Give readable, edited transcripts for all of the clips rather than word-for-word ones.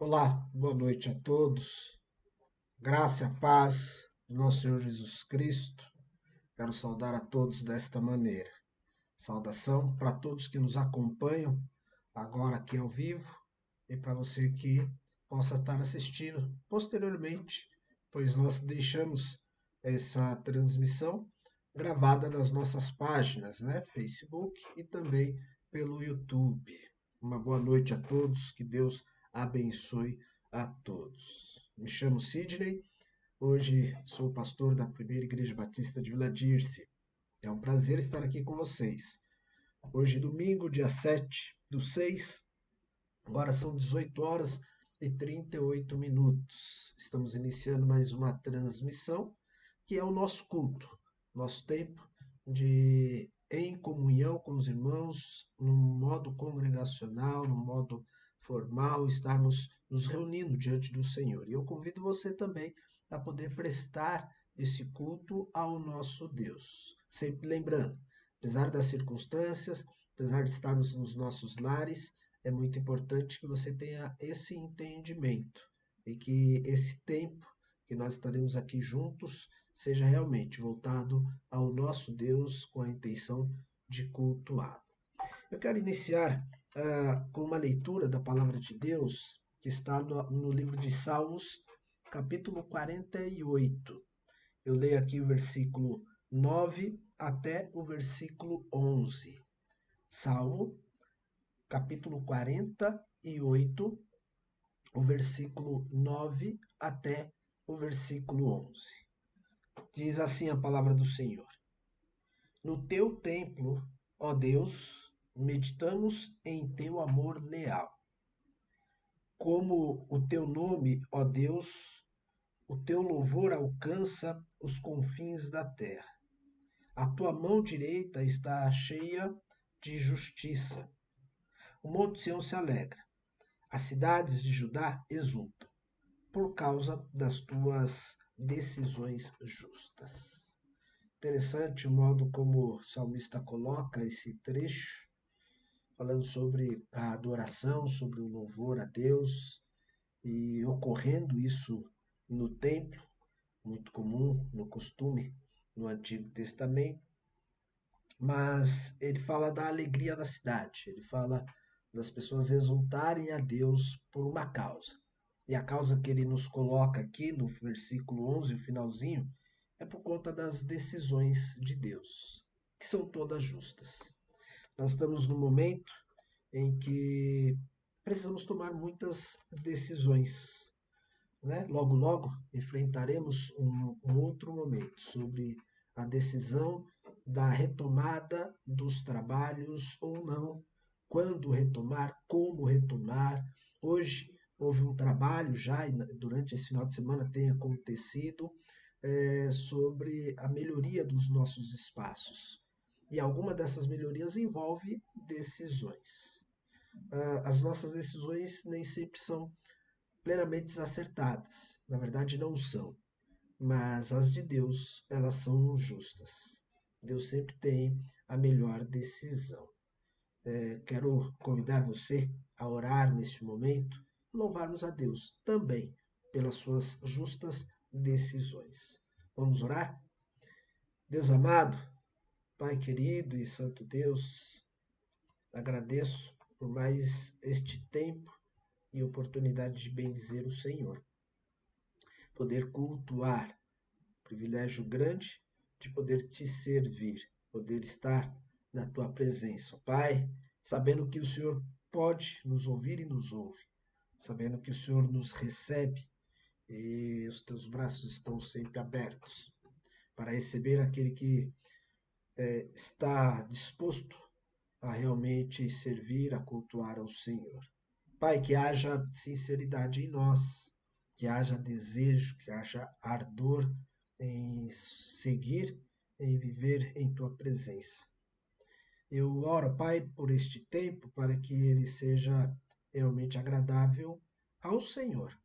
Olá, boa noite a todos. Graça e a paz do nosso Senhor Jesus Cristo. Quero saudar a todos desta maneira. Saudação para todos que nos acompanham agora aqui ao vivo e para você que possa estar assistindo posteriormente, pois nós deixamos essa transmissão gravada nas nossas páginas, Facebook e também pelo YouTube. Uma boa noite a todos, que Deus abençoe a todos. Me chamo Sidney, hoje sou pastor da Primeira Igreja Batista de Vila Dirce. É um prazer estar aqui com vocês. Hoje, domingo, dia 7/6, agora são 18 horas e 38 minutos. Estamos iniciando mais uma transmissão, que é o nosso culto, nosso tempo de em comunhão com os irmãos, num modo congregacional, num modo formal, estarmos nos reunindo diante do Senhor. E eu convido você também a poder prestar esse culto ao nosso Deus. Sempre lembrando, apesar das circunstâncias, apesar de estarmos nos nossos lares, é muito importante que você tenha esse entendimento e que esse tempo que nós estaremos aqui juntos seja realmente voltado ao nosso Deus com a intenção de cultuá-lo. Eu quero iniciar com uma leitura da palavra de Deus que está no livro de Salmos, capítulo 48. Eu leio aqui o versículo 9 até o versículo 11. Salmo, capítulo 48, o versículo 9 até o versículo 11. Diz assim a palavra do Senhor: No teu templo, ó Deus, meditamos em teu amor leal. Como o teu nome, ó Deus, o teu louvor alcança os confins da terra. A tua mão direita está cheia de justiça. O monte Sião se alegra. As cidades de Judá exultam por causa das tuas decisões justas. Interessante o modo como o salmista coloca esse trecho, falando sobre a adoração, sobre o louvor a Deus, e ocorrendo isso no templo, muito comum, no costume, no Antigo Testamento, mas ele fala da alegria da cidade, ele fala das pessoas exultarem a Deus por uma causa. E a causa que ele nos coloca aqui no versículo 11, o finalzinho, é por conta das decisões de Deus, que são todas justas. Nós estamos num momento em que precisamos tomar muitas decisões, né? Logo, logo enfrentaremos um outro momento sobre a decisão da retomada dos trabalhos ou não, quando retomar, como retomar. Hoje houve um trabalho já, e durante esse final de semana tem acontecido, sobre a melhoria dos nossos espaços. E alguma dessas melhorias envolve decisões. As nossas decisões nem sempre são plenamente acertadas. Na verdade, não são. Mas as de Deus, elas são justas. Deus sempre tem a melhor decisão. Quero convidar você a orar neste momento, louvarmos a Deus também pelas suas justas decisões. Vamos orar? Deus amado, Pai querido e santo Deus, agradeço por mais este tempo e oportunidade de bendizer o Senhor. Poder cultuar, privilégio grande de poder te servir, poder estar na tua presença. Pai, sabendo que o Senhor pode nos ouvir e nos ouve, sabendo que o Senhor nos recebe e os teus braços estão sempre abertos para receber aquele que está disposto a realmente servir, a cultuar ao Senhor. Pai, que haja sinceridade em nós, que haja desejo, que haja ardor em seguir, em viver em tua presença. Eu oro, Pai, por este tempo, para que ele seja realmente agradável ao Senhor.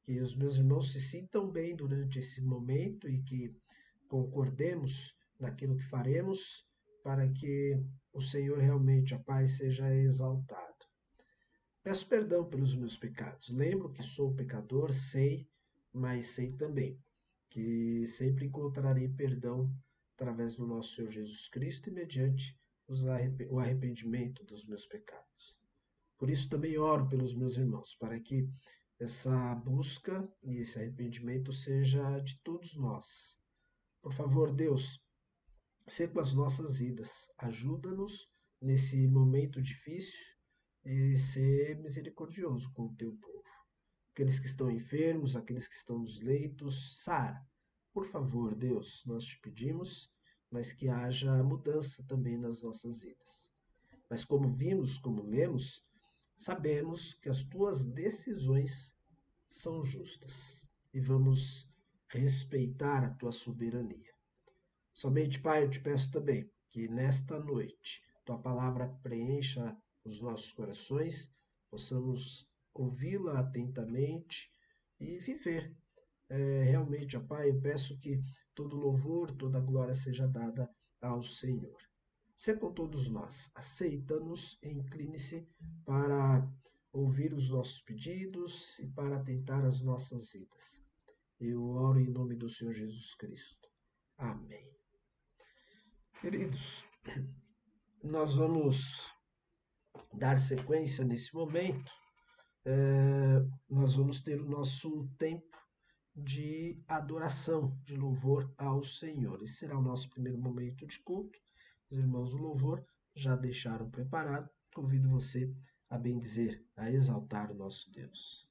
Que os meus irmãos se sintam bem durante esse momento e que concordemos naquilo que faremos, para que o Senhor realmente, a paz, seja exaltado. Peço perdão pelos meus pecados. Lembro que sou pecador, sei, mas sei também que sempre encontrarei perdão através do nosso Senhor Jesus Cristo e mediante o arrependimento dos meus pecados. Por isso também oro pelos meus irmãos, para que essa busca e esse arrependimento seja de todos nós. Por favor, Deus, sê com as nossas vidas. Ajuda-nos nesse momento difícil e ser misericordioso com o teu povo. Aqueles que estão enfermos, aqueles que estão nos leitos, sara. Por favor, Deus, nós te pedimos, mas que haja mudança também nas nossas vidas. Mas como vimos, como lemos, sabemos que as tuas decisões são justas e vamos respeitar a tua soberania. Somente, Pai, eu te peço também que nesta noite tua palavra preencha os nossos corações, possamos ouvi-la atentamente e viver. Realmente, ó Pai, eu peço que todo louvor, toda glória seja dada ao Senhor. Sê com todos nós, aceita-nos e incline-se para ouvir os nossos pedidos e para atentar às nossas vidas. Eu oro em nome do Senhor Jesus Cristo. Amém. Queridos, nós vamos dar sequência nesse momento. Nós vamos ter o nosso tempo de adoração, de louvor ao Senhor. Esse será o nosso primeiro momento de culto. Os irmãos do louvor já deixaram preparado. Convido você a bendizer, a exaltar o nosso Deus.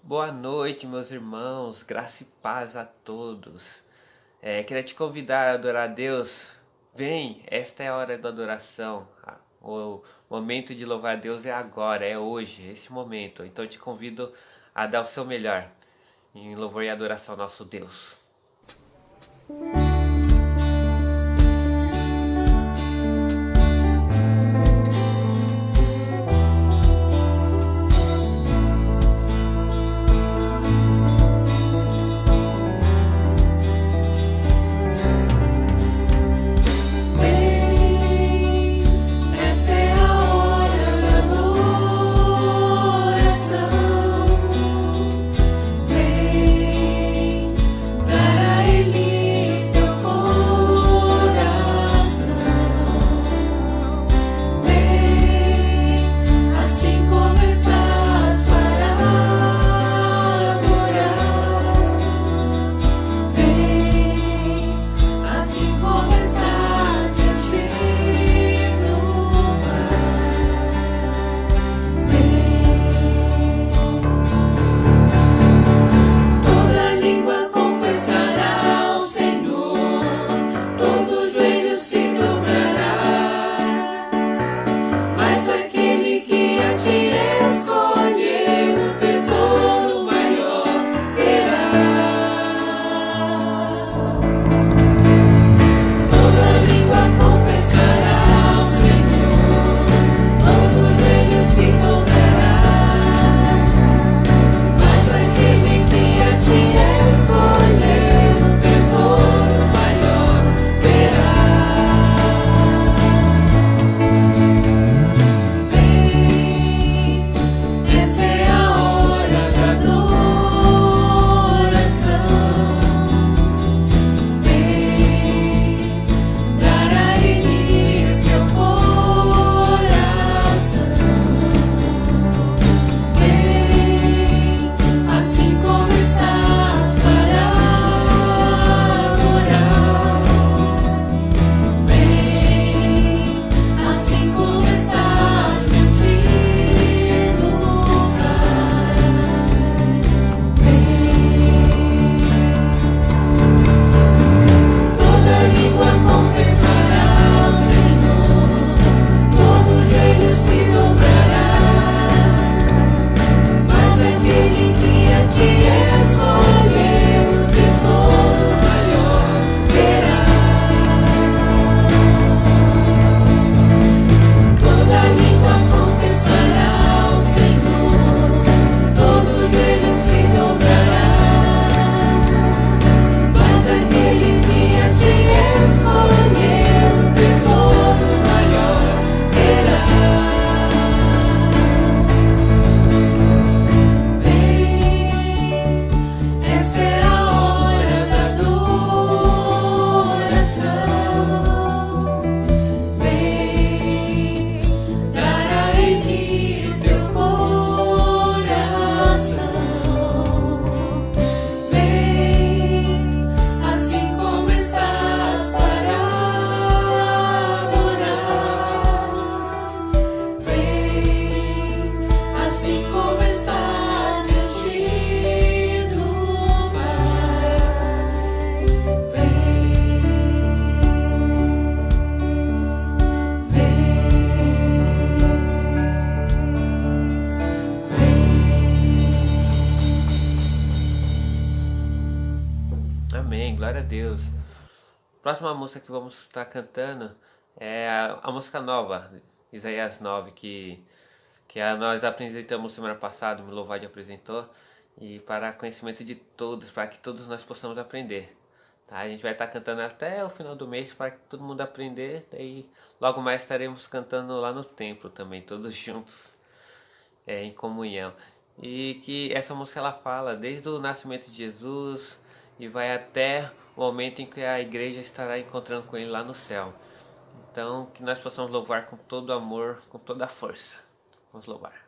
Boa noite, meus irmãos, graça e paz a todos. Queria te convidar a adorar a Deus. Vem, esta é a hora da adoração. O momento de louvar a Deus é agora, é hoje, esse momento. Então eu te convido a dar o seu melhor em louvor e adoração ao nosso Deus. Para Ele Amém, glória a Deus. Próxima música que vamos estar cantando é a música nova, Isaías 9, que nós apresentamos semana passada, o Louvade apresentou, e para conhecimento de todos, para que todos nós possamos aprender. Tá? A gente vai estar cantando até o final do mês para que todo mundo aprender, e logo mais estaremos cantando lá no templo também, todos juntos, em comunhão. E que essa música ela fala desde o nascimento de Jesus e vai até o momento em que a igreja estará encontrando com ele lá no céu. Então que nós possamos louvar com todo amor, com toda a força. Vamos louvar.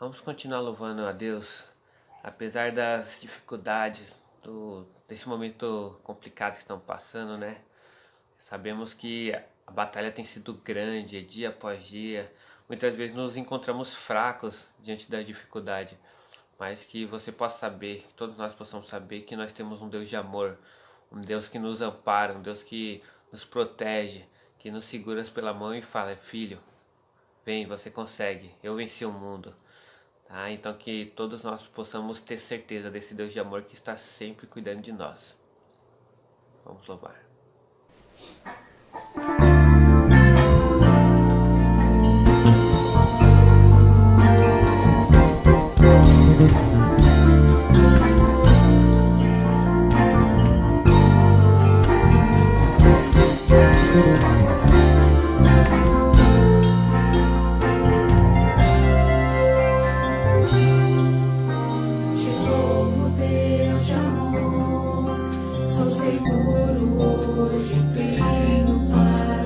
Vamos continuar louvando a Deus, apesar das dificuldades, desse momento complicado que estão passando, né? Sabemos que a batalha tem sido grande, dia após dia. Muitas vezes nos encontramos fracos diante da dificuldade, mas que você possa saber, que todos nós possamos saber que nós temos um Deus de amor, um Deus que nos ampara, um Deus que nos protege, que nos segura pela mão e fala: filho, vem, você consegue, eu venci o mundo. Tá? Então que todos nós possamos ter certeza desse Deus de amor que está sempre cuidando de nós. Vamos louvar. Sou seguro hoje, tenho paz.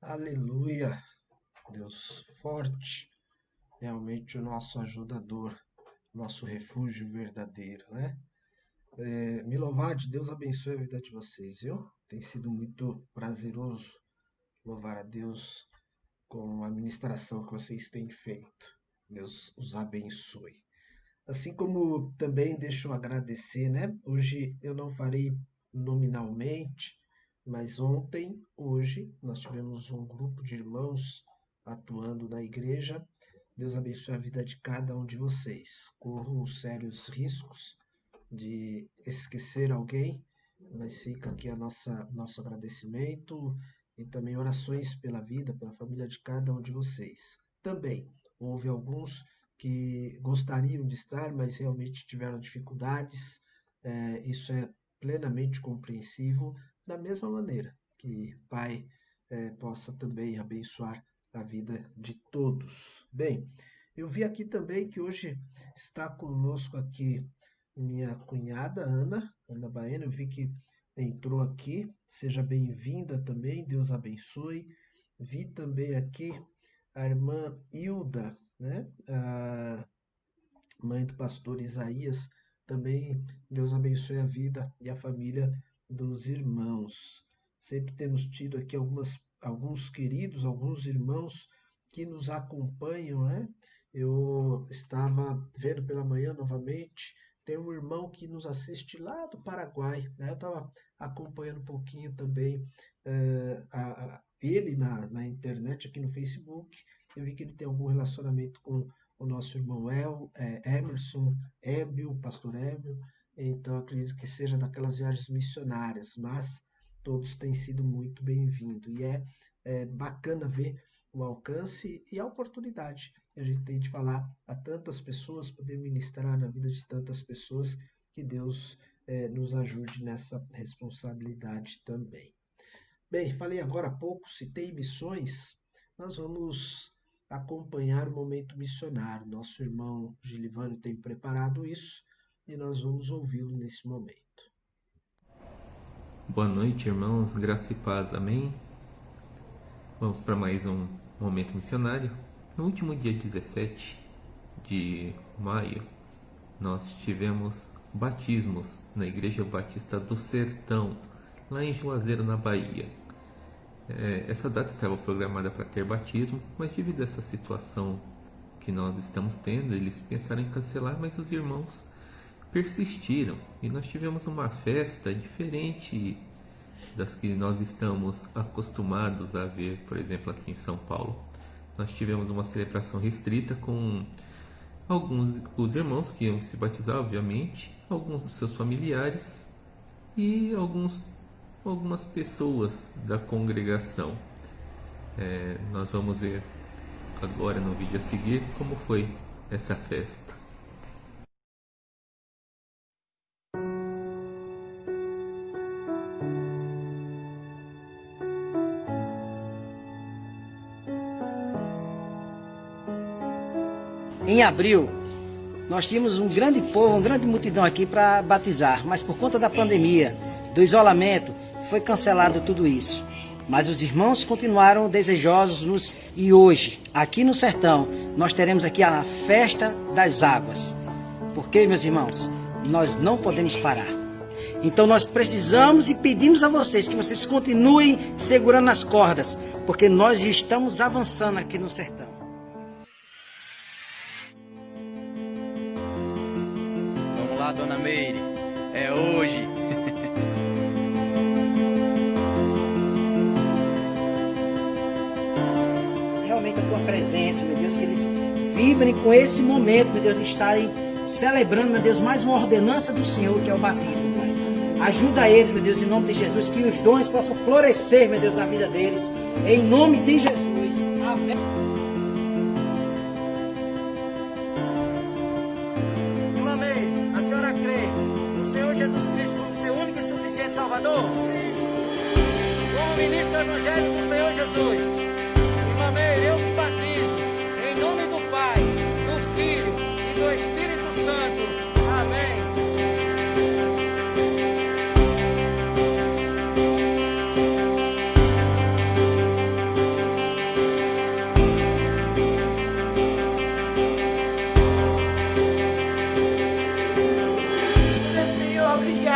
Aleluia, Deus forte, realmente o nosso ajudador, nosso refúgio verdadeiro, né? Me Deus abençoe a vida de vocês, viu? Tem sido muito prazeroso louvar a Deus com a ministração que vocês têm feito. Deus os abençoe. Assim como também deixo eu agradecer, né? Hoje eu não farei nominalmente, mas hoje, nós tivemos um grupo de irmãos atuando na igreja. Deus abençoe a vida de cada um de vocês. Corro sérios riscos de esquecer alguém, mas fica aqui nosso agradecimento e também orações pela vida, pela família de cada um de vocês. Também houve alguns que gostariam de estar, mas realmente tiveram dificuldades. Isso é plenamente compreensível, da mesma maneira que Pai possa também abençoar a vida de todos. Bem, eu vi aqui também que hoje está conosco aqui minha cunhada Ana Baena, eu vi que entrou aqui, seja bem-vinda também, Deus abençoe. Vi também aqui a irmã Hilda, né? A mãe do pastor Isaías, também Deus abençoe a vida e a família dos irmãos. Sempre temos tido aqui alguns queridos, alguns irmãos que nos acompanham, né? Eu estava vendo pela manhã novamente, tem um irmão que nos assiste lá do Paraguai, né? Eu estava acompanhando um pouquinho também ele na internet, aqui no Facebook. Eu vi que ele tem algum relacionamento com o nosso irmão Emerson, Ébio, pastor Ébio. Então, acredito que seja daquelas viagens missionárias, mas todos têm sido muito bem-vindos. E é bacana ver o alcance e a oportunidade que a gente tem de falar a tantas pessoas, poder ministrar na vida de tantas pessoas, que Deus nos ajude nessa responsabilidade também. Bem, falei agora há pouco, citei missões, nós vamos acompanhar o momento missionário. Nosso irmão Gilivânio tem preparado isso e nós vamos ouvi-lo nesse momento. Boa noite, irmãos, graça e paz, amém? Vamos para mais um momento missionário. No último dia 17 de maio, nós tivemos batismos na Igreja Batista do Sertão, lá em Juazeiro, na Bahia. Essa data estava programada para ter batismo, mas devido a essa situação que nós estamos tendo, eles pensaram em cancelar, mas os irmãos persistiram e nós tivemos uma festa diferente das que nós estamos acostumados a ver, por exemplo, aqui em São Paulo. Nós tivemos uma celebração restrita com os irmãos que iam se batizar, obviamente, alguns dos seus familiares e algumas pessoas da congregação. Nós vamos ver agora no vídeo a seguir como foi essa festa. Em abril, nós tínhamos um grande povo, uma grande multidão aqui para batizar, mas por conta da pandemia, do isolamento, foi cancelado tudo isso. Mas os irmãos continuaram desejosos e hoje, aqui no sertão, nós teremos aqui a festa das águas. Porque, meus irmãos, nós não podemos parar. Então nós precisamos e pedimos a vocês que vocês continuem segurando as cordas, porque nós estamos avançando aqui no sertão. Vamos lá, dona Meire, é hoje. Realmente a tua presença, meu Deus, que eles vibrem com esse momento, meu Deus, de estarem celebrando, meu Deus, mais uma ordenança do Senhor, que é o batismo, Pai. Ajuda eles, meu Deus, em nome de Jesus, que os dons possam florescer, meu Deus, na vida deles, em nome de Jesus. Amém. Irmã Meire, a senhora crê no Senhor Jesus Cristo como seu único e suficiente Salvador? Sim. Como ministro do Evangelho do Senhor Jesus. Irmã Meire, eu me batizo em nome do Pai, do Filho e do Espírito Santo. Amém.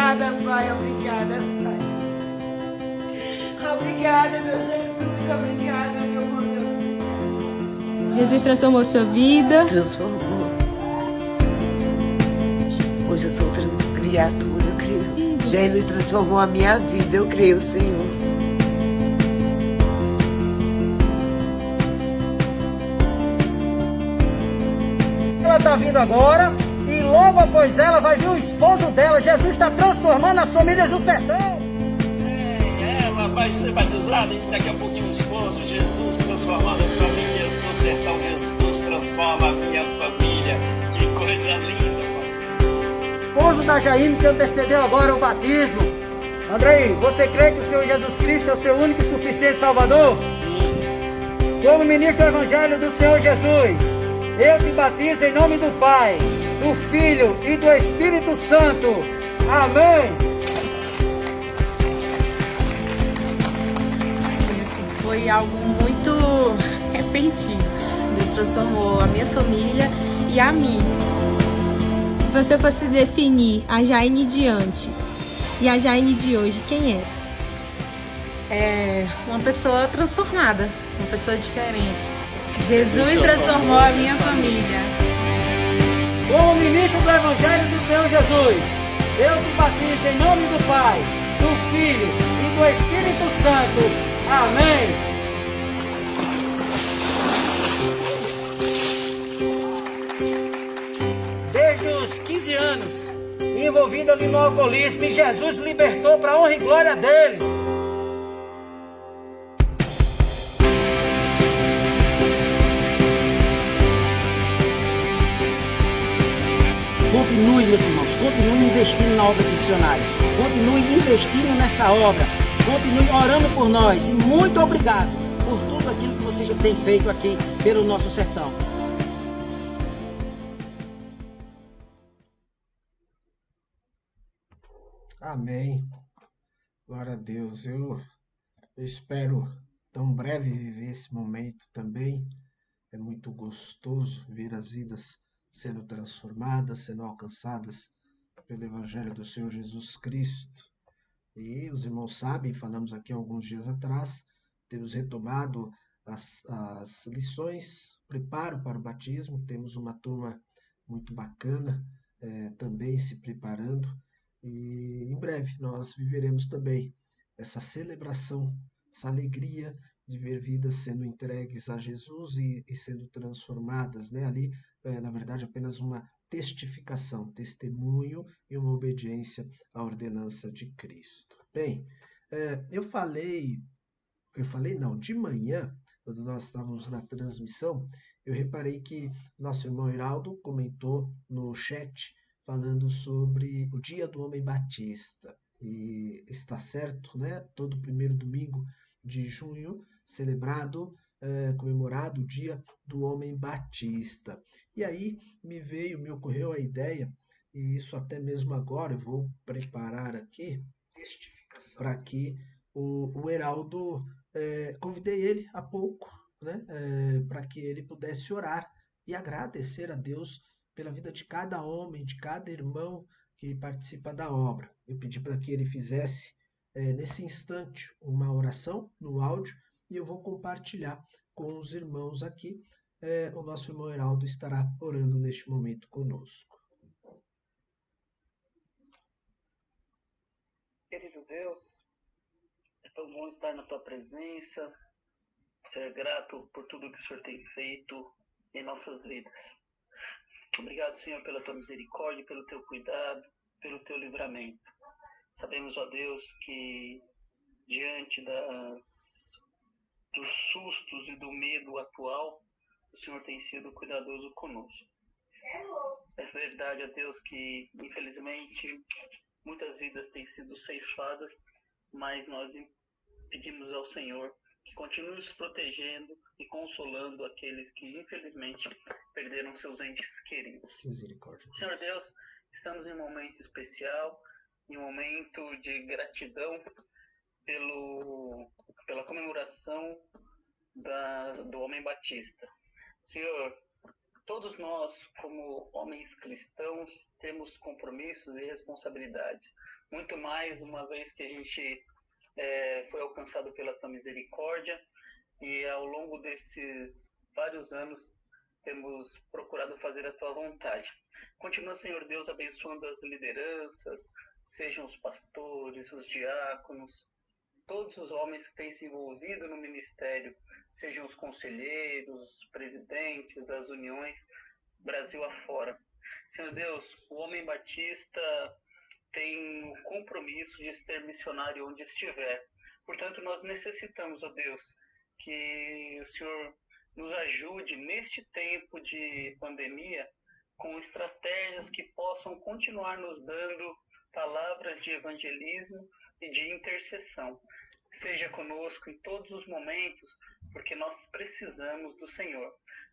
Obrigada, Pai. Obrigada, Pai. Obrigada, meu Jesus. Obrigada, meu amor. Jesus transformou sua vida. Transformou. Hoje eu sou outra criatura, eu creio. Jesus transformou a minha vida, eu creio, Senhor. Ela está vindo agora e logo após ela vai vir o esposo dela. Jesus está transformando as famílias do sertão. Ela vai ser batizada e daqui a pouquinho o esposo, Jesus transformando as famílias do sertão. Jesus transforma a minha família. Que coisa linda, pastor. Esposo da Jaime que antecedeu agora o batismo. Andrei, você crê que o Senhor Jesus Cristo é o seu único e suficiente Salvador? Sim. Como ministro do Evangelho do Senhor Jesus, eu te batizo em nome do Pai, do Filho e do Espírito Santo. Amém. Foi algo muito repentino. Deus transformou a minha família e a mim. Se você fosse definir a Jaine de antes e a Jaine de hoje, quem é? É uma pessoa transformada, uma pessoa diferente. Jesus transformou a minha família. Como ministro do Evangelho do Senhor Jesus, eu te batizo em nome do Pai, do Filho e do Espírito Santo. Amém. Desde os 15 anos, envolvido ali no alcoolismo, e Jesus libertou para a honra e glória dele. Continue, meus irmãos, continue investindo na obra missionária. Continue investindo nessa obra. Continue orando por nós. E muito obrigado por tudo aquilo que vocês têm feito aqui pelo nosso sertão. Amém. Glória a Deus. Eu espero tão breve viver esse momento também. É muito gostoso ver as vidas sendo transformadas, sendo alcançadas pelo Evangelho do Senhor Jesus Cristo. E os irmãos sabem, falamos aqui alguns dias atrás, temos retomado as lições, preparo para o batismo, temos uma turma muito bacana também se preparando, e em breve nós viveremos também essa celebração, essa alegria de ver vidas sendo entregues a Jesus e sendo transformadas, né? Ali, na verdade, apenas uma testificação, testemunho e uma obediência à ordenança de Cristo. Bem, de manhã, quando nós estávamos na transmissão, eu reparei que nosso irmão Heraldo comentou no chat falando sobre o Dia do Homem Batista. E está certo, né? Todo primeiro domingo de junho, comemorado o Dia do Homem Batista. E aí me ocorreu a ideia, e isso até mesmo agora eu vou preparar aqui, para que o Heraldo, convidei ele há pouco, né? Para que ele pudesse orar e agradecer a Deus pela vida de cada homem, de cada irmão que participa da obra. Eu pedi para que ele fizesse, nesse instante, uma oração no áudio, e eu vou compartilhar com os irmãos aqui. O nosso irmão Heraldo estará orando neste momento conosco. Querido Deus, é tão bom estar na tua presença, ser grato por tudo que o Senhor tem feito em nossas vidas. Obrigado, Senhor, pela tua misericórdia, pelo teu cuidado, pelo teu livramento. Sabemos, ó Deus, que diante dos sustos e do medo atual, o Senhor tem sido cuidadoso conosco. É verdade, ó Deus, que infelizmente muitas vidas têm sido ceifadas, mas nós pedimos ao Senhor que continue nos protegendo e consolando aqueles que infelizmente perderam seus entes queridos. Misericórdia. Senhor Deus, estamos em um momento especial, em um momento de gratidão pela comemoração do Homem Batista. Senhor, Todos nós, como homens cristãos, temos compromissos e responsabilidades. Muito mais uma vez que a gente foi alcançado pela tua misericórdia e ao longo desses vários anos temos procurado fazer a tua vontade. Continua, Senhor Deus, abençoando as lideranças, sejam os pastores, os diáconos, todos os homens que têm se envolvido no ministério, sejam os conselheiros, os presidentes das uniões, Brasil afora. Senhor Deus, o homem batista tem o compromisso de ser missionário onde estiver. Portanto, nós necessitamos, ó Deus, que o Senhor nos ajude neste tempo de pandemia com estratégias que possam continuar nos dando palavras de evangelismo e de intercessão. Seja conosco em todos os momentos, porque nós precisamos do Senhor.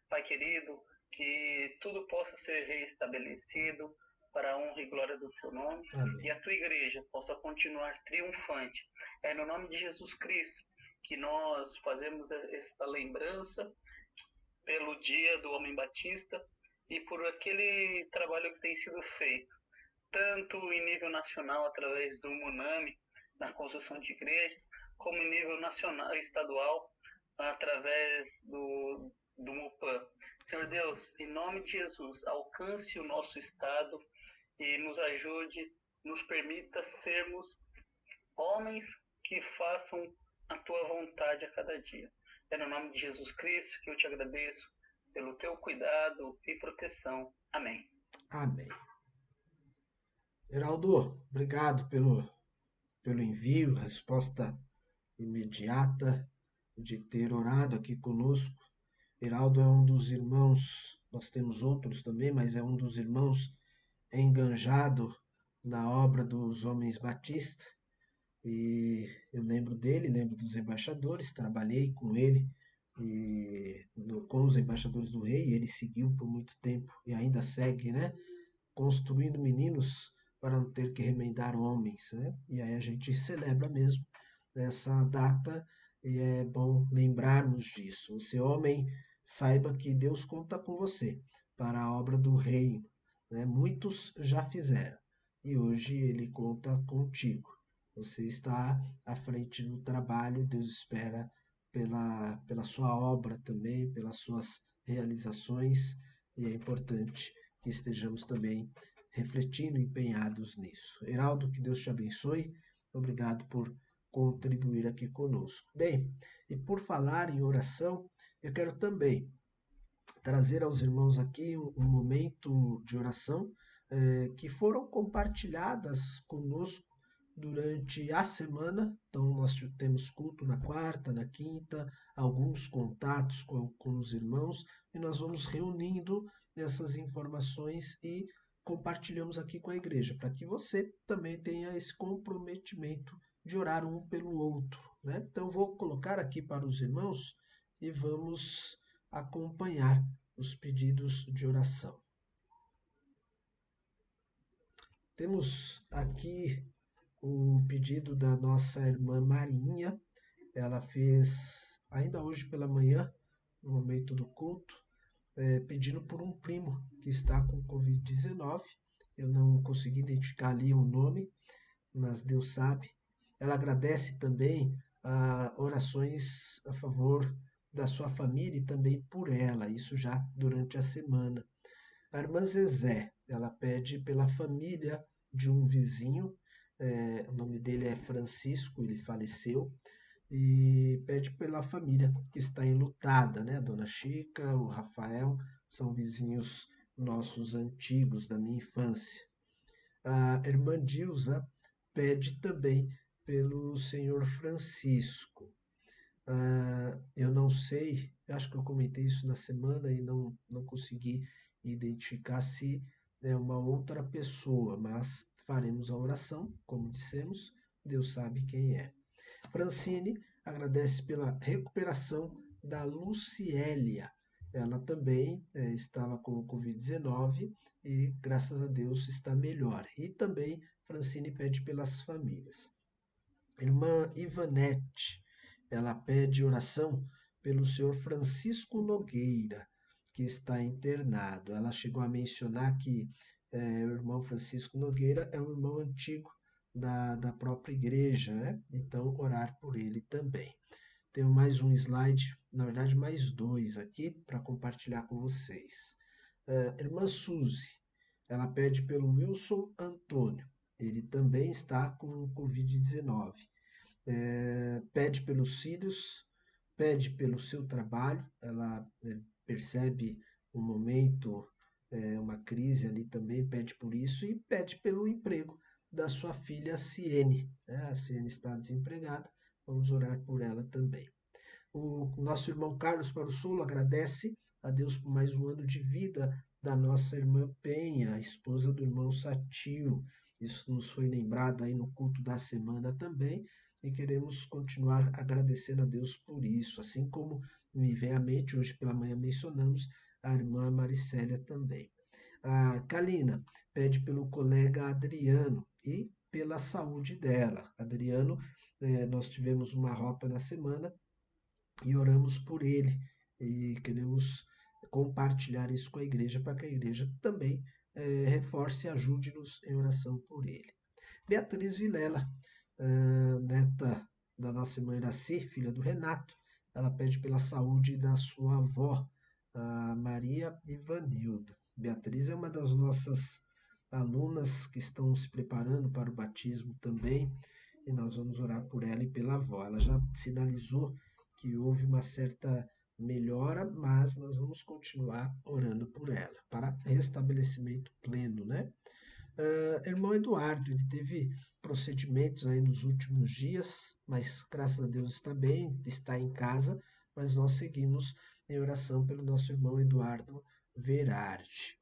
Pai querido, que tudo possa ser reestabelecido para a honra e glória do teu nome. Amém. E a tua igreja possa continuar triunfante. É no nome de Jesus Cristo que nós fazemos esta lembrança pelo dia do homem batista e por aquele trabalho que tem sido feito, tanto em nível nacional através do MUNAMI, na construção de igrejas, como em nível nacional, estadual, através do MUPAN. Senhor Deus, em nome de Jesus, alcance o nosso estado e nos ajude, nos permita sermos homens que façam a tua vontade a cada dia. É no nome de Jesus Cristo que eu te agradeço pelo teu cuidado e proteção. Amém. Amém. Heraldo, obrigado pelo envio, resposta imediata de ter orado aqui conosco. Heraldo é um dos irmãos, nós temos outros também, mas é um dos irmãos enganjado na obra dos Homens Batista. E eu lembro dele, lembro dos embaixadores, trabalhei com ele com os embaixadores do rei, ele seguiu por muito tempo e ainda segue, né? Construindo meninos para não ter que remendar homens, né? E aí a gente celebra mesmo essa data e é bom lembrarmos disso. Você, homem, saiba que Deus conta com você para a obra do reino, né? Muitos já fizeram e hoje ele conta contigo. Você está à frente do trabalho, Deus espera pela sua obra também, pelas suas realizações, e é importante que estejamos também refletindo, empenhados nisso. Heraldo, que Deus te abençoe. Obrigado por contribuir aqui conosco. Bem, e por falar em oração, eu quero também trazer aos irmãos aqui um momento de oração que foram compartilhadas conosco durante a semana. Então nós temos culto na quarta, na quinta, alguns contatos com os irmãos e nós vamos reunindo essas informações e compartilhamos aqui com a igreja, para que você também tenha esse comprometimento de orar um pelo outro, né? Então vou colocar aqui para os irmãos e vamos acompanhar os pedidos de oração. Temos aqui o pedido da nossa irmã Marinha. Ela fez ainda hoje pela manhã, no momento do culto, pedindo por um primo que está com Covid-19. Eu não consegui identificar ali o nome, mas Deus sabe. Ela agradece também orações a favor da sua família e também por ela, isso já durante a semana. A irmã Zezé, ela pede pela família de um vizinho, o nome dele é Francisco, ele faleceu, e pede pela família que está enlutada, né? A dona Chica, o Rafael, são vizinhos nossos antigos, da minha infância. A irmã Dilza pede também pelo senhor Francisco. Eu não sei, acho que eu comentei isso na semana e não consegui identificar se é uma outra pessoa, mas faremos a oração, como dissemos, Deus sabe quem é. Francine agradece pela recuperação da Lucielia. Ela também estava com o Covid-19 e, graças a Deus, está melhor. E também Francine pede pelas famílias. Irmã Ivanete, ela pede oração pelo senhor Francisco Nogueira, que está internado. Ela chegou a mencionar que o irmão Francisco Nogueira é um irmão antigo da própria igreja, né? Então, orar por ele também. Tenho mais um slide, na verdade mais dois aqui, para compartilhar com vocês. Irmã Suzy, ela pede pelo Wilson Antônio, ele também está com Covid-19. Pede pelos filhos, pede pelo seu trabalho, ela percebe um momento, uma crise ali também, pede por isso, e pede pelo emprego da sua filha Ciene. A Ciene está desempregada, vamos orar por ela também. O nosso irmão Carlos Parussolo agradece a Deus por mais um ano de vida da nossa irmã Penha, a esposa do irmão Satil. Isso nos foi lembrado aí no culto da semana também, e queremos continuar agradecendo a Deus por isso, assim como me vem à mente, hoje pela manhã mencionamos a irmã Maricélia também. A Kalina pede pelo colega Adriano e pela saúde dela. Adriano, nós tivemos uma rota na semana e oramos por ele e queremos compartilhar isso com a igreja para que a igreja também reforce e ajude-nos em oração por ele. Beatriz Vilela, neta da nossa irmã Iraci, filha do Renato, ela pede pela saúde da sua avó, a Maria Ivanilda. Beatriz é uma das nossas alunas que estão se preparando para o batismo também, e nós vamos orar por ela e pela avó. Ela já sinalizou que houve uma certa melhora, mas nós vamos continuar orando por ela, para restabelecimento pleno, né? Irmão Eduardo, ele teve procedimentos aí nos últimos dias, mas graças a Deus está bem, está em casa, mas nós seguimos em oração pelo nosso irmão Eduardo Verardi.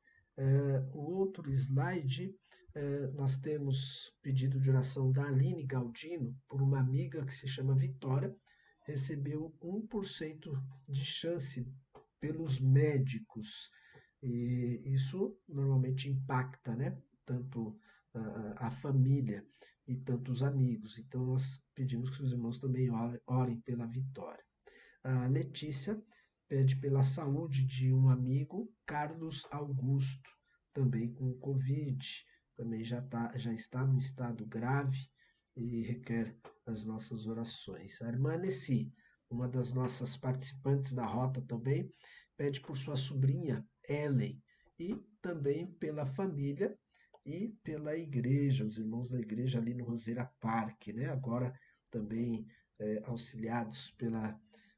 O outro slide, nós temos pedido de oração da Aline Galdino por uma amiga que se chama Vitória, recebeu 1% de chance pelos médicos, e isso normalmente impacta, né? Tanto a família e tanto os amigos. Então nós pedimos que os irmãos também orem pela Vitória. A Letícia pede pela saúde de um amigo, Carlos Augusto, também com Covid, também já está num estado grave e requer as nossas orações. A irmã Nessi, uma das nossas participantes da rota também, pede por sua sobrinha Ellen e também pela família e pela igreja, os irmãos da igreja ali no Roseira Parque, né? Agora também auxiliados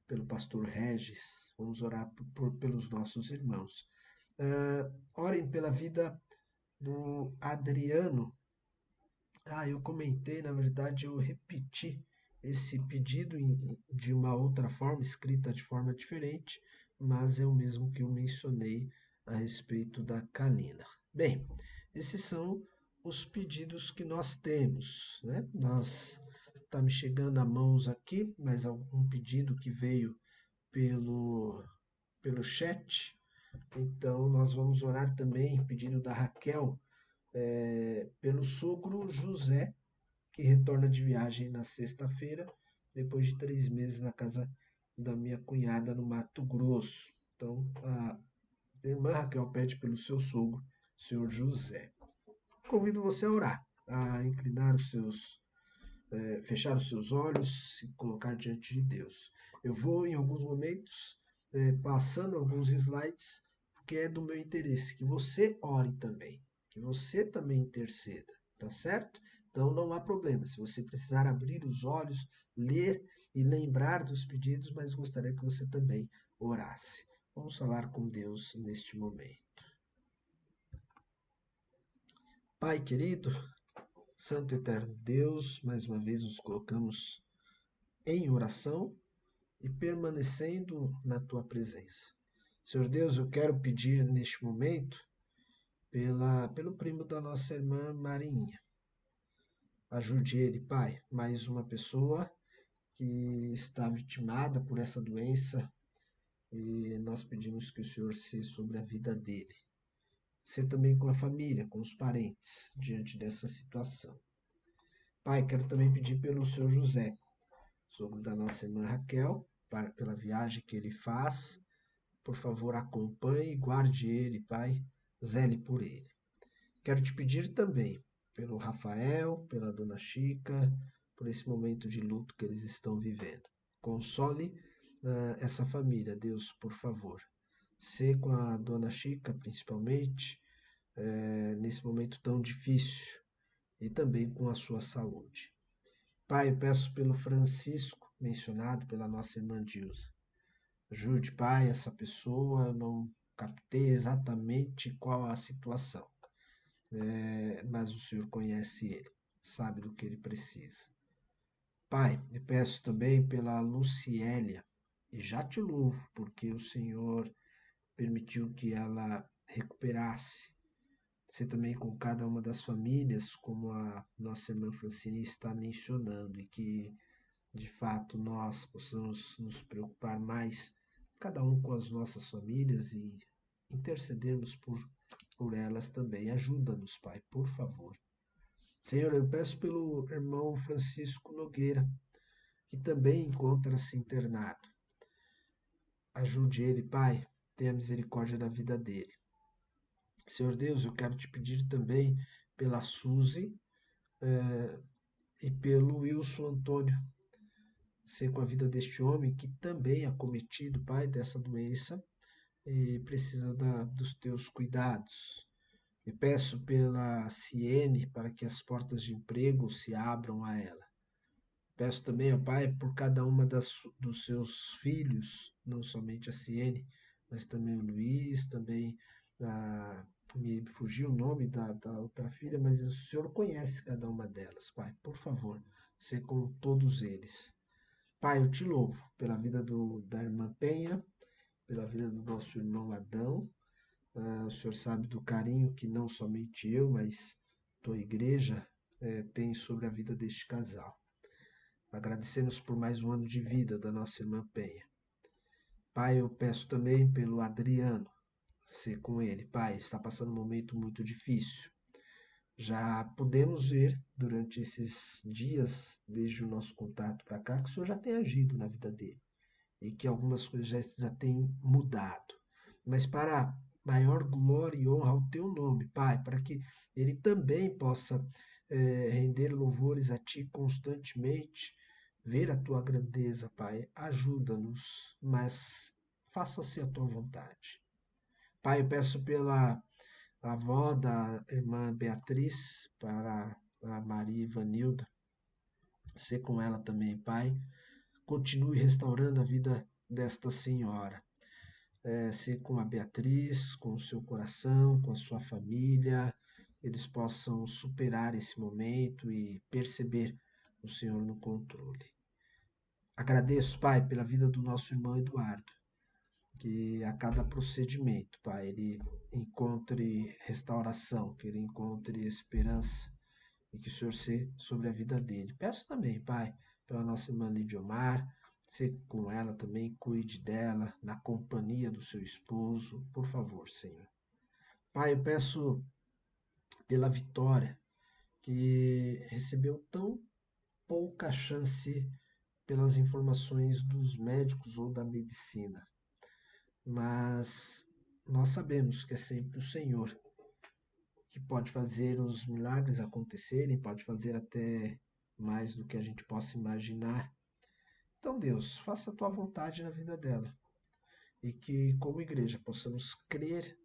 pelo pastor Regis. Vamos orar pelos nossos irmãos. Orem pela vida do Adriano. Eu comentei, na verdade, eu repeti esse pedido de uma outra forma, escrita de forma diferente, mas é o mesmo que eu mencionei a respeito da Kalina. Bem, esses são os pedidos que nós temos, né? Está me chegando a mãos aqui, mas algum pedido que veio pelo chat. Então, nós vamos orar também, pedido da Raquel, pelo sogro José, que retorna de viagem na sexta-feira, depois de 3 meses na casa da minha cunhada no Mato Grosso. Então, a irmã Raquel pede pelo seu sogro, senhor José. Convido você a orar, a inclinar fechar os seus olhos e colocar diante de Deus. Eu vou, em alguns momentos, passando alguns slides, porque é do meu interesse, que você ore também, que você também interceda, tá certo? Então não há problema, se você precisar abrir os olhos, ler e lembrar dos pedidos, mas gostaria que você também orasse. Vamos falar com Deus neste momento. Pai querido, Santo e Eterno Deus, mais uma vez nos colocamos em oração e permanecendo na Tua presença. Senhor Deus, eu quero pedir neste momento pelo primo da nossa irmã Marinha. Ajude ele, Pai, mais uma pessoa que está vitimada por essa doença, e nós pedimos que o Senhor seja sobre a vida dele. Ser também com a família, com os parentes, diante dessa situação. Pai, quero também pedir pelo Senhor José, sogro da nossa irmã Raquel, pela viagem que ele faz, por favor, acompanhe e guarde ele, Pai, zele por ele. Quero te pedir também pelo Rafael, pela Dona Chica, por esse momento de luto que eles estão vivendo. Console essa família, Deus, por favor. Sê com a Dona Chica, principalmente, nesse momento tão difícil, e também com a sua saúde. Pai, eu peço pelo Francisco, mencionado pela nossa irmã Dilza. Ajude, Pai, essa pessoa, eu não captei exatamente qual a situação, mas o Senhor conhece ele, sabe do que ele precisa. Pai, eu peço também pela Luciélia, e já te louvo, porque o Senhor permitiu que ela recuperasse. Você também com cada uma das famílias, como a nossa irmã Francine está mencionando, e que, de fato, nós possamos nos preocupar mais, cada um com as nossas famílias, e intercedermos por elas também. Ajuda-nos, Pai, por favor. Senhor, eu peço pelo irmão Francisco Nogueira, que também encontra-se internado. Ajude ele, Pai, tenha misericórdia da vida dele. Senhor Deus, eu quero te pedir também pela Suzy e pelo Wilson Antônio. Ser com a vida deste homem que também é acometido, Pai, dessa doença e precisa dos teus cuidados. E peço pela Ciene para que as portas de emprego se abram a ela. Peço também, ó Pai, por cada uma dos seus filhos, não somente a Ciene, mas também o Luiz, também me fugiu o nome da outra filha, mas o Senhor conhece cada uma delas, Pai. Por favor, ser com todos eles. Pai, eu te louvo pela vida da irmã Penha, pela vida do nosso irmão Adão. O Senhor sabe do carinho que não somente eu, mas tua igreja tem sobre a vida deste casal. Agradecemos por mais um ano de vida da nossa irmã Penha. Pai, eu peço também pelo Adriano, ser com ele. Pai, está passando um momento muito difícil. Já podemos ver durante esses dias, desde o nosso contato para cá, que o Senhor já tem agido na vida dele e que algumas coisas já têm mudado. Mas para maior glória e honra ao teu nome, Pai, para que ele também possa render louvores a ti constantemente, ver a tua grandeza, Pai. Ajuda-nos, mas faça-se a tua vontade. Pai, eu peço pela avó da irmã Beatriz, para a Maria Ivanilda, ser com ela também, Pai. Continue restaurando a vida desta senhora. Ser com a Beatriz, com o seu coração, com a sua família, eles possam superar esse momento e perceber o Senhor no controle. Agradeço, Pai, pela vida do nosso irmão Eduardo, que a cada procedimento, Pai, ele encontre restauração, que ele encontre esperança e que o Senhor seja sobre a vida dele. Peço também, Pai, pela nossa irmã Lidiomar, ser com ela também, cuide dela, na companhia do seu esposo, por favor, Senhor. Pai, eu peço pela Vitória, que recebeu tão pouca chance pelas informações dos médicos ou da medicina. Mas nós sabemos que é sempre o Senhor que pode fazer os milagres acontecerem, pode fazer até mais do que a gente possa imaginar. Então, Deus, faça a tua vontade na vida dela e que, como igreja, possamos crer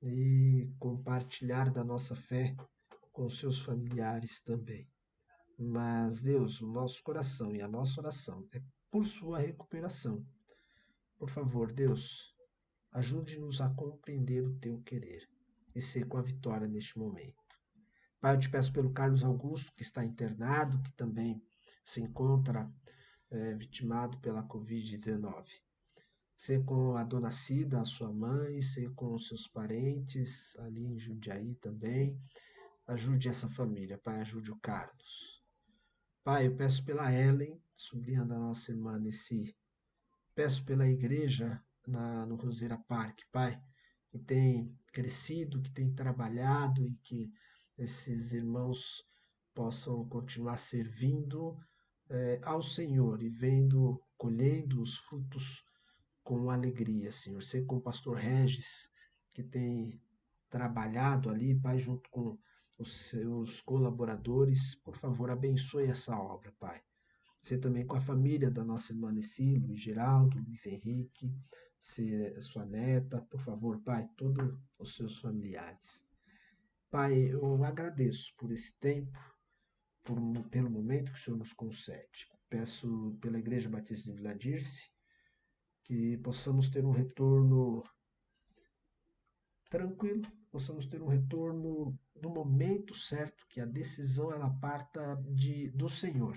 e compartilhar da nossa fé com os seus familiares também. Mas, Deus, o nosso coração e a nossa oração é por sua recuperação. Por favor, Deus, ajude-nos a compreender o teu querer e ser com a vitória neste momento. Pai, eu te peço pelo Carlos Augusto, que está internado, que também se encontra vitimado pela Covid-19. Ser com a Dona Cida, a sua mãe, ser com os seus parentes, ali em Jundiaí também. Ajude essa família, Pai, ajude o Carlos. Pai, eu peço pela Ellen, sobrinha da nossa irmã Nessi. Peço pela igreja no Roseira Park, Pai, que tem crescido, que tem trabalhado e que esses irmãos possam continuar servindo ao Senhor e colhendo os frutos com alegria, Senhor. Sei com o pastor Regis, que tem trabalhado ali, Pai, junto com os seus colaboradores. Por favor, abençoe essa obra, Pai. Ser também com a família da nossa irmã Nessi, Luiz Geraldo, Luiz Henrique, ser sua neta, por favor, Pai, todos os seus familiares. Pai, eu agradeço por esse tempo, pelo momento que o Senhor nos concede. Peço pela Igreja Batista de Vila Dirce que possamos ter um retorno tranquilo, possamos ter um retorno no momento certo, que a decisão ela parta do Senhor.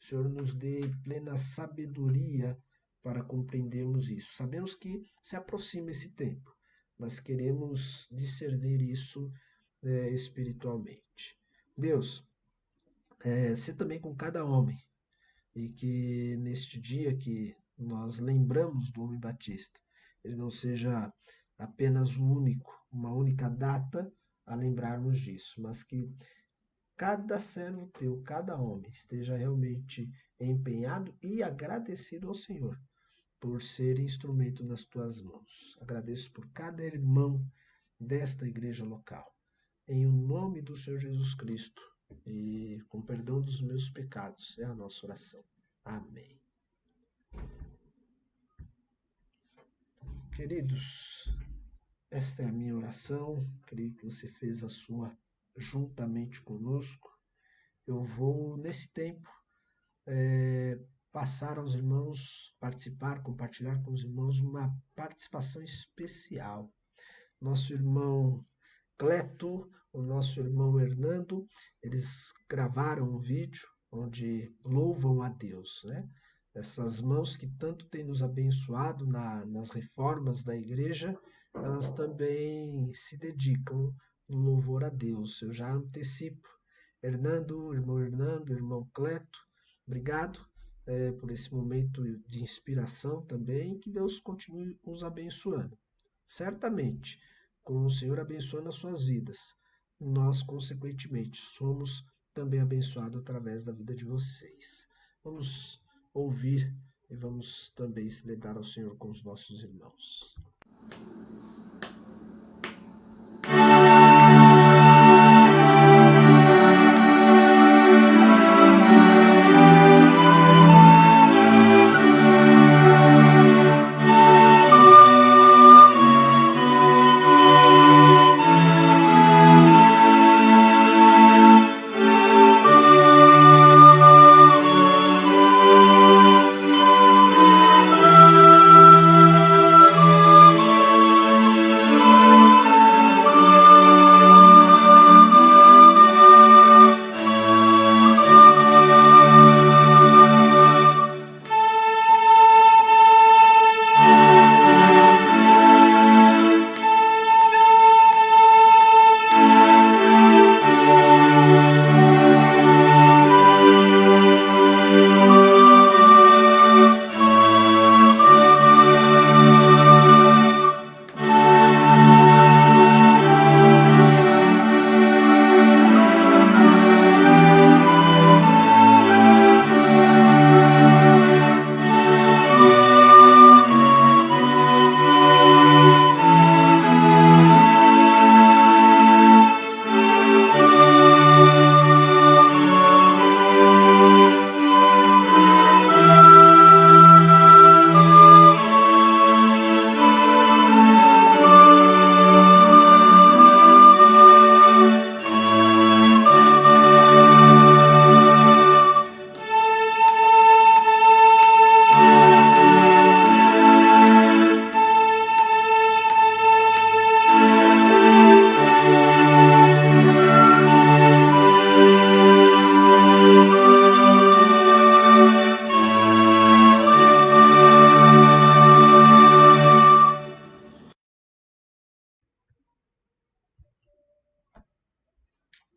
O Senhor nos dê plena sabedoria para compreendermos isso. Sabemos que se aproxima esse tempo, mas queremos discernir isso espiritualmente. Deus, ser também com cada homem, e que neste dia que nós lembramos do homem batista, ele não seja apenas uma única data a lembrarmos disso, mas que cada servo teu, cada homem, esteja realmente empenhado e agradecido ao Senhor por ser instrumento nas tuas mãos. Agradeço por cada irmão desta igreja local. Em o nome do Senhor Jesus Cristo e com perdão dos meus pecados, é a nossa oração. Amém. Queridos, esta é a minha oração. Creio que você fez a sua juntamente conosco. Eu vou, nesse tempo, passar aos irmãos, compartilhar com os irmãos uma participação especial. Nosso irmão Cleto, o nosso irmão Hernando, eles gravaram um vídeo onde louvam a Deus, né? Essas mãos que tanto têm nos abençoado nas reformas da igreja, elas também se dedicam no louvor a Deus. Eu já antecipo. Hernando, irmão Cleto, obrigado por esse momento de inspiração também, que Deus continue os abençoando. Certamente, com o Senhor abençoando as suas vidas, nós, consequentemente, somos também abençoados através da vida de vocês. Vamos ouvir e vamos também celebrar ao Senhor com os nossos irmãos.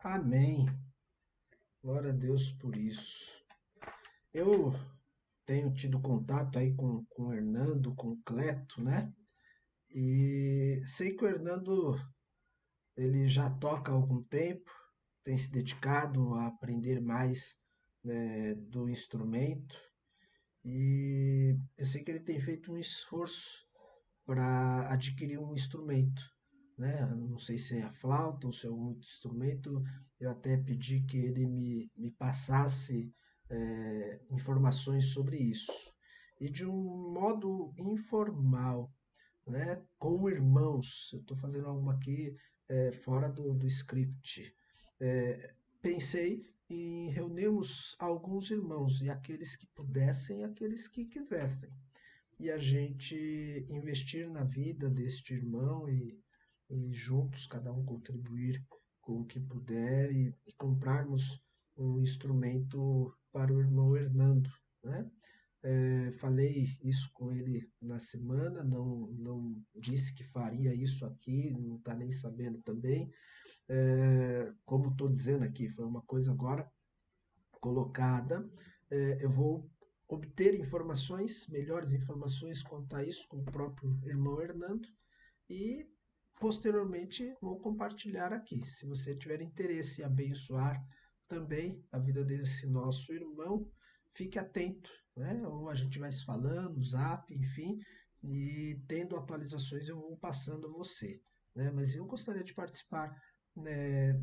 Amém. Glória a Deus por isso. Eu tenho tido contato aí com o Hernando, com o Cleto, né? E sei que o Hernando, ele já toca há algum tempo, tem se dedicado a aprender mais, né, do instrumento. E eu sei que ele tem feito um esforço para adquirir um instrumento, né? Não sei se é a flauta ou se é um outro instrumento. Eu até pedi que ele me passasse informações sobre isso. E de um modo informal, né? Com irmãos. Eu estou fazendo algo aqui fora do script. Pensei em reunirmos alguns irmãos, e aqueles que pudessem e aqueles que quisessem, e a gente investir na vida deste irmão e juntos, cada um contribuir com o que puder e comprarmos um instrumento para o irmão Hernando, né? Falei isso com ele na semana, não disse que faria isso aqui, não está nem sabendo também. Como estou dizendo aqui, foi uma coisa agora colocada. Eu vou obter informações, melhores informações quanto a isso com o próprio irmão Hernando e posteriormente vou compartilhar aqui. Se você tiver interesse em abençoar também a vida desse nosso irmão, fique atento, né? Ou a gente vai se falando, zap, enfim, e tendo atualizações eu vou passando a você, né? Mas eu gostaria de participar, né,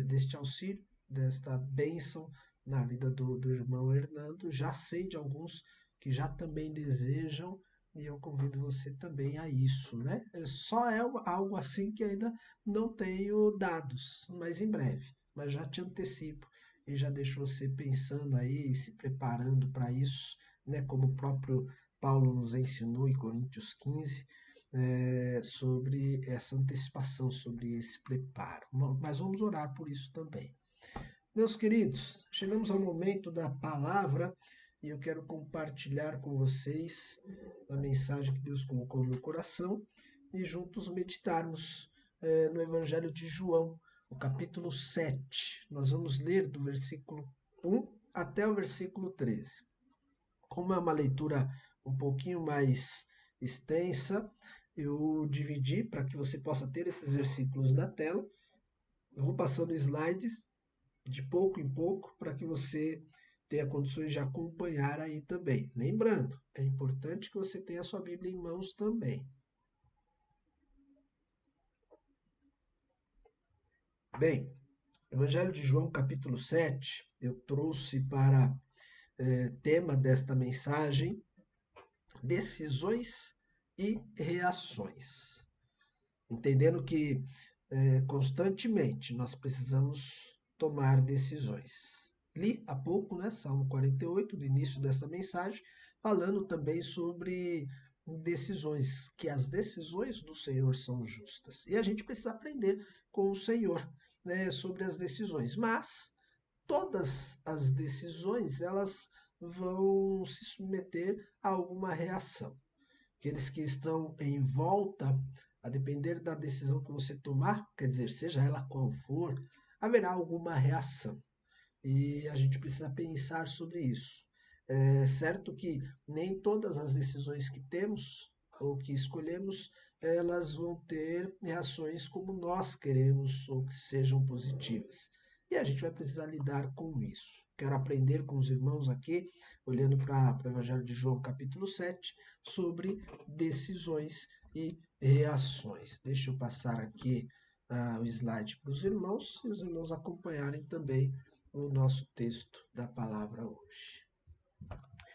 deste auxílio, desta bênção na vida do irmão Hernando. Já sei de alguns que já também desejam, e eu convido você também a isso, né? Só é algo assim que ainda não tenho dados, mas em breve. Mas já te antecipo e já deixo você pensando aí, se preparando para isso, né? Como o próprio Paulo nos ensinou em Coríntios 15, sobre essa antecipação, sobre esse preparo. Mas vamos orar por isso também. Meus queridos, chegamos ao momento da palavra e eu quero compartilhar com vocês a mensagem que Deus colocou no meu coração e juntos meditarmos no Evangelho de João, o capítulo 7. Nós vamos ler do versículo 1 até o versículo 13. Como é uma leitura um pouquinho mais extensa, eu dividi para que você possa ter esses versículos na tela. Eu vou passando slides de pouco em pouco para que você tenha condições de acompanhar aí também. Lembrando, é importante que você tenha a sua Bíblia em mãos também. Bem, Evangelho de João, capítulo 7, eu trouxe para tema desta mensagem decisões e reações. Entendendo que constantemente nós precisamos tomar decisões. Li há pouco, né, Salmo 48, no início dessa mensagem, falando também sobre decisões, que as decisões do Senhor são justas. E a gente precisa aprender com o Senhor, né, sobre as decisões. Mas todas as decisões, elas vão se submeter a alguma reação. Aqueles que estão em volta, a depender da decisão que você tomar, quer dizer, seja ela qual for, haverá alguma reação. E a gente precisa pensar sobre isso. É certo que nem todas as decisões que temos ou que escolhemos, elas vão ter reações como nós queremos ou que sejam positivas. E a gente vai precisar lidar com isso. Quero aprender com os irmãos aqui, olhando para o Evangelho de João, capítulo 7, sobre decisões e reações. Deixa eu passar aqui o slide para os irmãos e os irmãos acompanharem também o nosso texto da palavra hoje.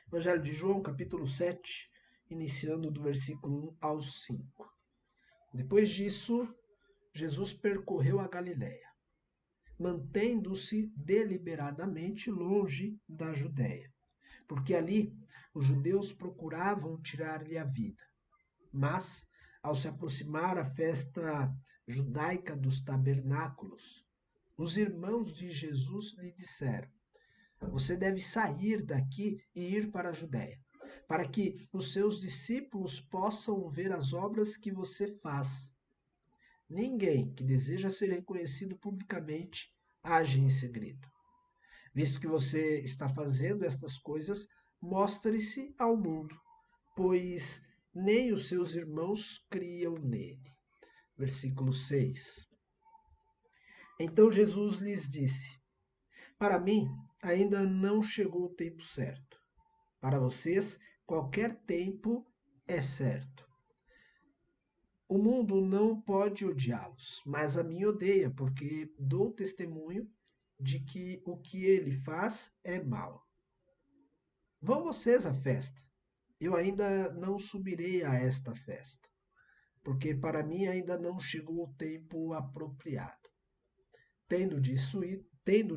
Evangelho de João, capítulo 7, iniciando do versículo 1 ao 5. Depois disso, Jesus percorreu a Galiléia, mantendo-se deliberadamente longe da Judéia, porque ali os judeus procuravam tirar-lhe a vida. Mas, ao se aproximar a festa judaica dos tabernáculos, os irmãos de Jesus lhe disseram: você deve sair daqui e ir para a Judéia, para que os seus discípulos possam ver as obras que você faz. Ninguém que deseja ser reconhecido publicamente age em segredo. Visto que você está fazendo estas coisas, mostre-se ao mundo, pois nem os seus irmãos criam nele. Versículo 6. Então Jesus lhes disse: para mim ainda não chegou o tempo certo, Para vocês, qualquer tempo é certo. O mundo não pode odiá-los, mas a mim odeia, porque dou testemunho de que o que ele faz é mal. Vão vocês à festa. Eu ainda não subirei a esta festa, porque para mim ainda não chegou o tempo apropriado. Tendo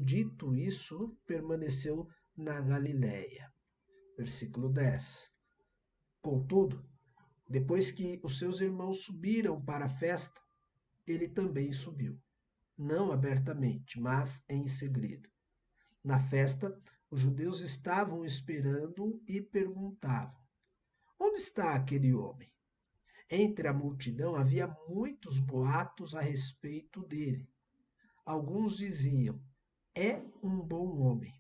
dito isso, permaneceu na Galiléia. Versículo 10. Contudo, depois que os seus irmãos subiram para a festa, ele também subiu. Não abertamente, mas em segredo. Na festa, os judeus estavam esperando e perguntavam: onde está aquele homem? Entre a multidão havia muitos boatos a respeito dele. Alguns diziam: é um bom homem.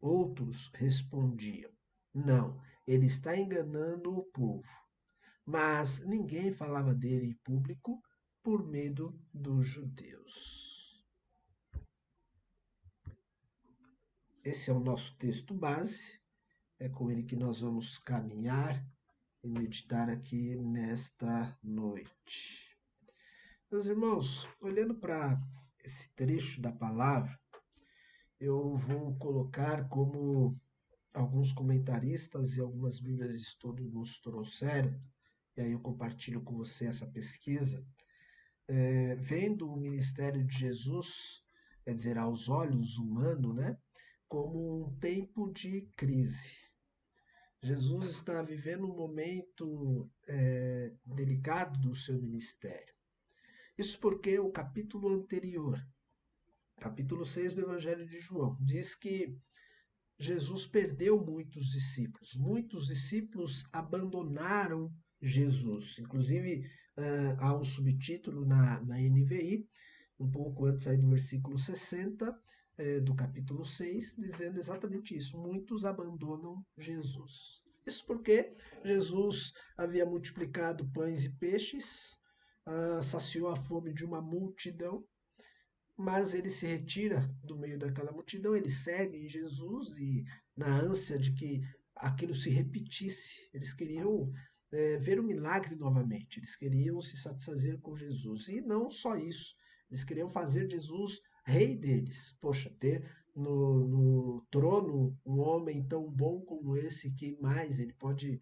Outros respondiam: não, ele está enganando o povo. Mas ninguém falava dele em público por medo dos judeus. Esse é o nosso texto base. É com ele que nós vamos caminhar e meditar aqui nesta noite. Meus irmãos, olhando para esse trecho da palavra, eu vou colocar como alguns comentaristas e algumas bíblias de estudo nos trouxeram, e aí eu compartilho com você essa pesquisa, vendo o ministério de Jesus, quer dizer, aos olhos humanos, né, como um tempo de crise. Jesus está vivendo um momento delicado do seu ministério. Isso porque o capítulo anterior, capítulo 6 do Evangelho de João, diz que Jesus perdeu muitos discípulos. Muitos discípulos abandonaram Jesus. Inclusive, há um subtítulo na NVI, um pouco antes aí do versículo 60, do capítulo 6, dizendo exatamente isso. Muitos abandonam Jesus. Isso porque Jesus havia multiplicado pães e peixes, saciou a fome de uma multidão, mas ele se retira do meio daquela multidão, ele segue em Jesus e na ânsia de que aquilo se repetisse, eles queriam ver o milagre novamente, eles queriam se satisfazer com Jesus. E não só isso, eles queriam fazer Jesus rei deles. Poxa, ter no trono um homem tão bom como esse, que mais? Ele pode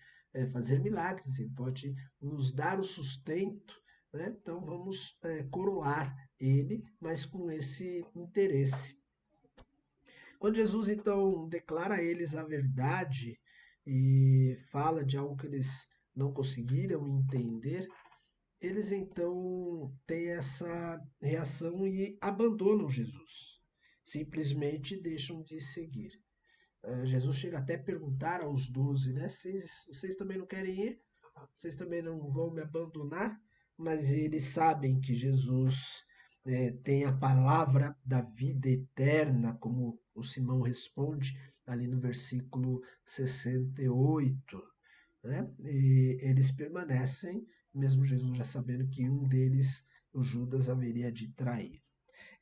fazer milagres, ele pode nos dar o sustento, né? Então vamos coroar ele, mas com esse interesse. Quando Jesus então declara a eles a verdade e fala de algo que eles não conseguiram entender, eles então têm essa reação e abandonam Jesus. Simplesmente deixam de seguir. Jesus chega até a perguntar aos 12, né? Vocês também não querem ir? Vocês também não vão me abandonar? Mas eles sabem que Jesus tem a palavra da vida eterna, como o Simão responde ali no versículo 68. Né? E eles permanecem, mesmo Jesus já sabendo que um deles, o Judas, haveria de trair.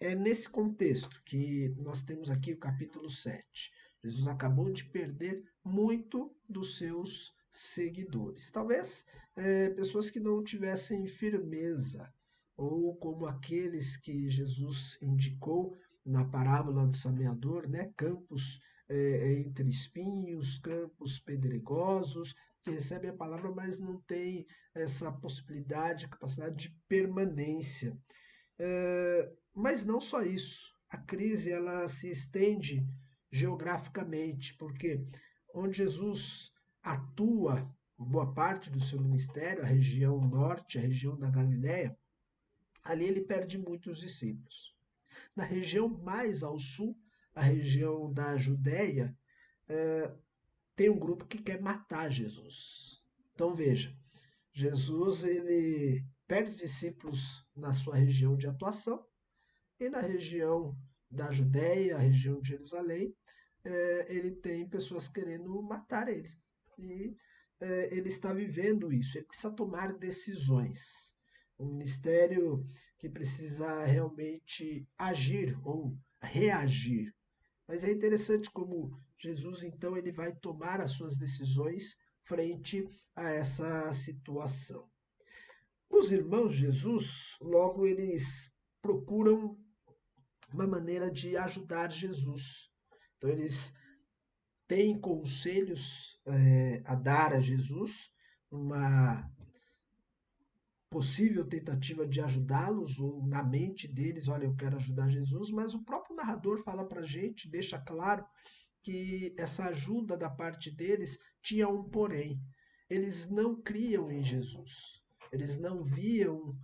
É nesse contexto que nós temos aqui o capítulo 7. Jesus acabou de perder muito dos seus seguidores. Talvez pessoas que não tivessem firmeza, ou como aqueles que Jesus indicou na parábola do semeador, né? Campos entre espinhos, campos pedregosos, que recebem a palavra, mas não tem essa possibilidade, capacidade de permanência. Mas não só isso. A crise ela se estende geograficamente, porque onde Jesus atua boa parte do seu ministério, a região norte, a região da Galiléia, ali ele perde muitos discípulos. Na região mais ao sul, a região da Judéia, tem um grupo que quer matar Jesus. Então veja, Jesus ele perde discípulos na sua região de atuação, e na região da Judéia, a região de Jerusalém, ele tem pessoas querendo matar ele. E ele está vivendo isso, ele precisa tomar decisões. Um ministério que precisa realmente agir ou reagir. Mas é interessante como Jesus então ele vai tomar as suas decisões frente a essa situação. Os irmãos de Jesus, logo eles procuram uma maneira de ajudar Jesus. Então eles têm conselhos a dar a Jesus, uma possível tentativa de ajudá-los, ou na mente deles, olha, eu quero ajudar Jesus, mas o próprio narrador fala para a gente, deixa claro que essa ajuda da parte deles tinha um porém. Eles não criam em Jesus. Eles não viam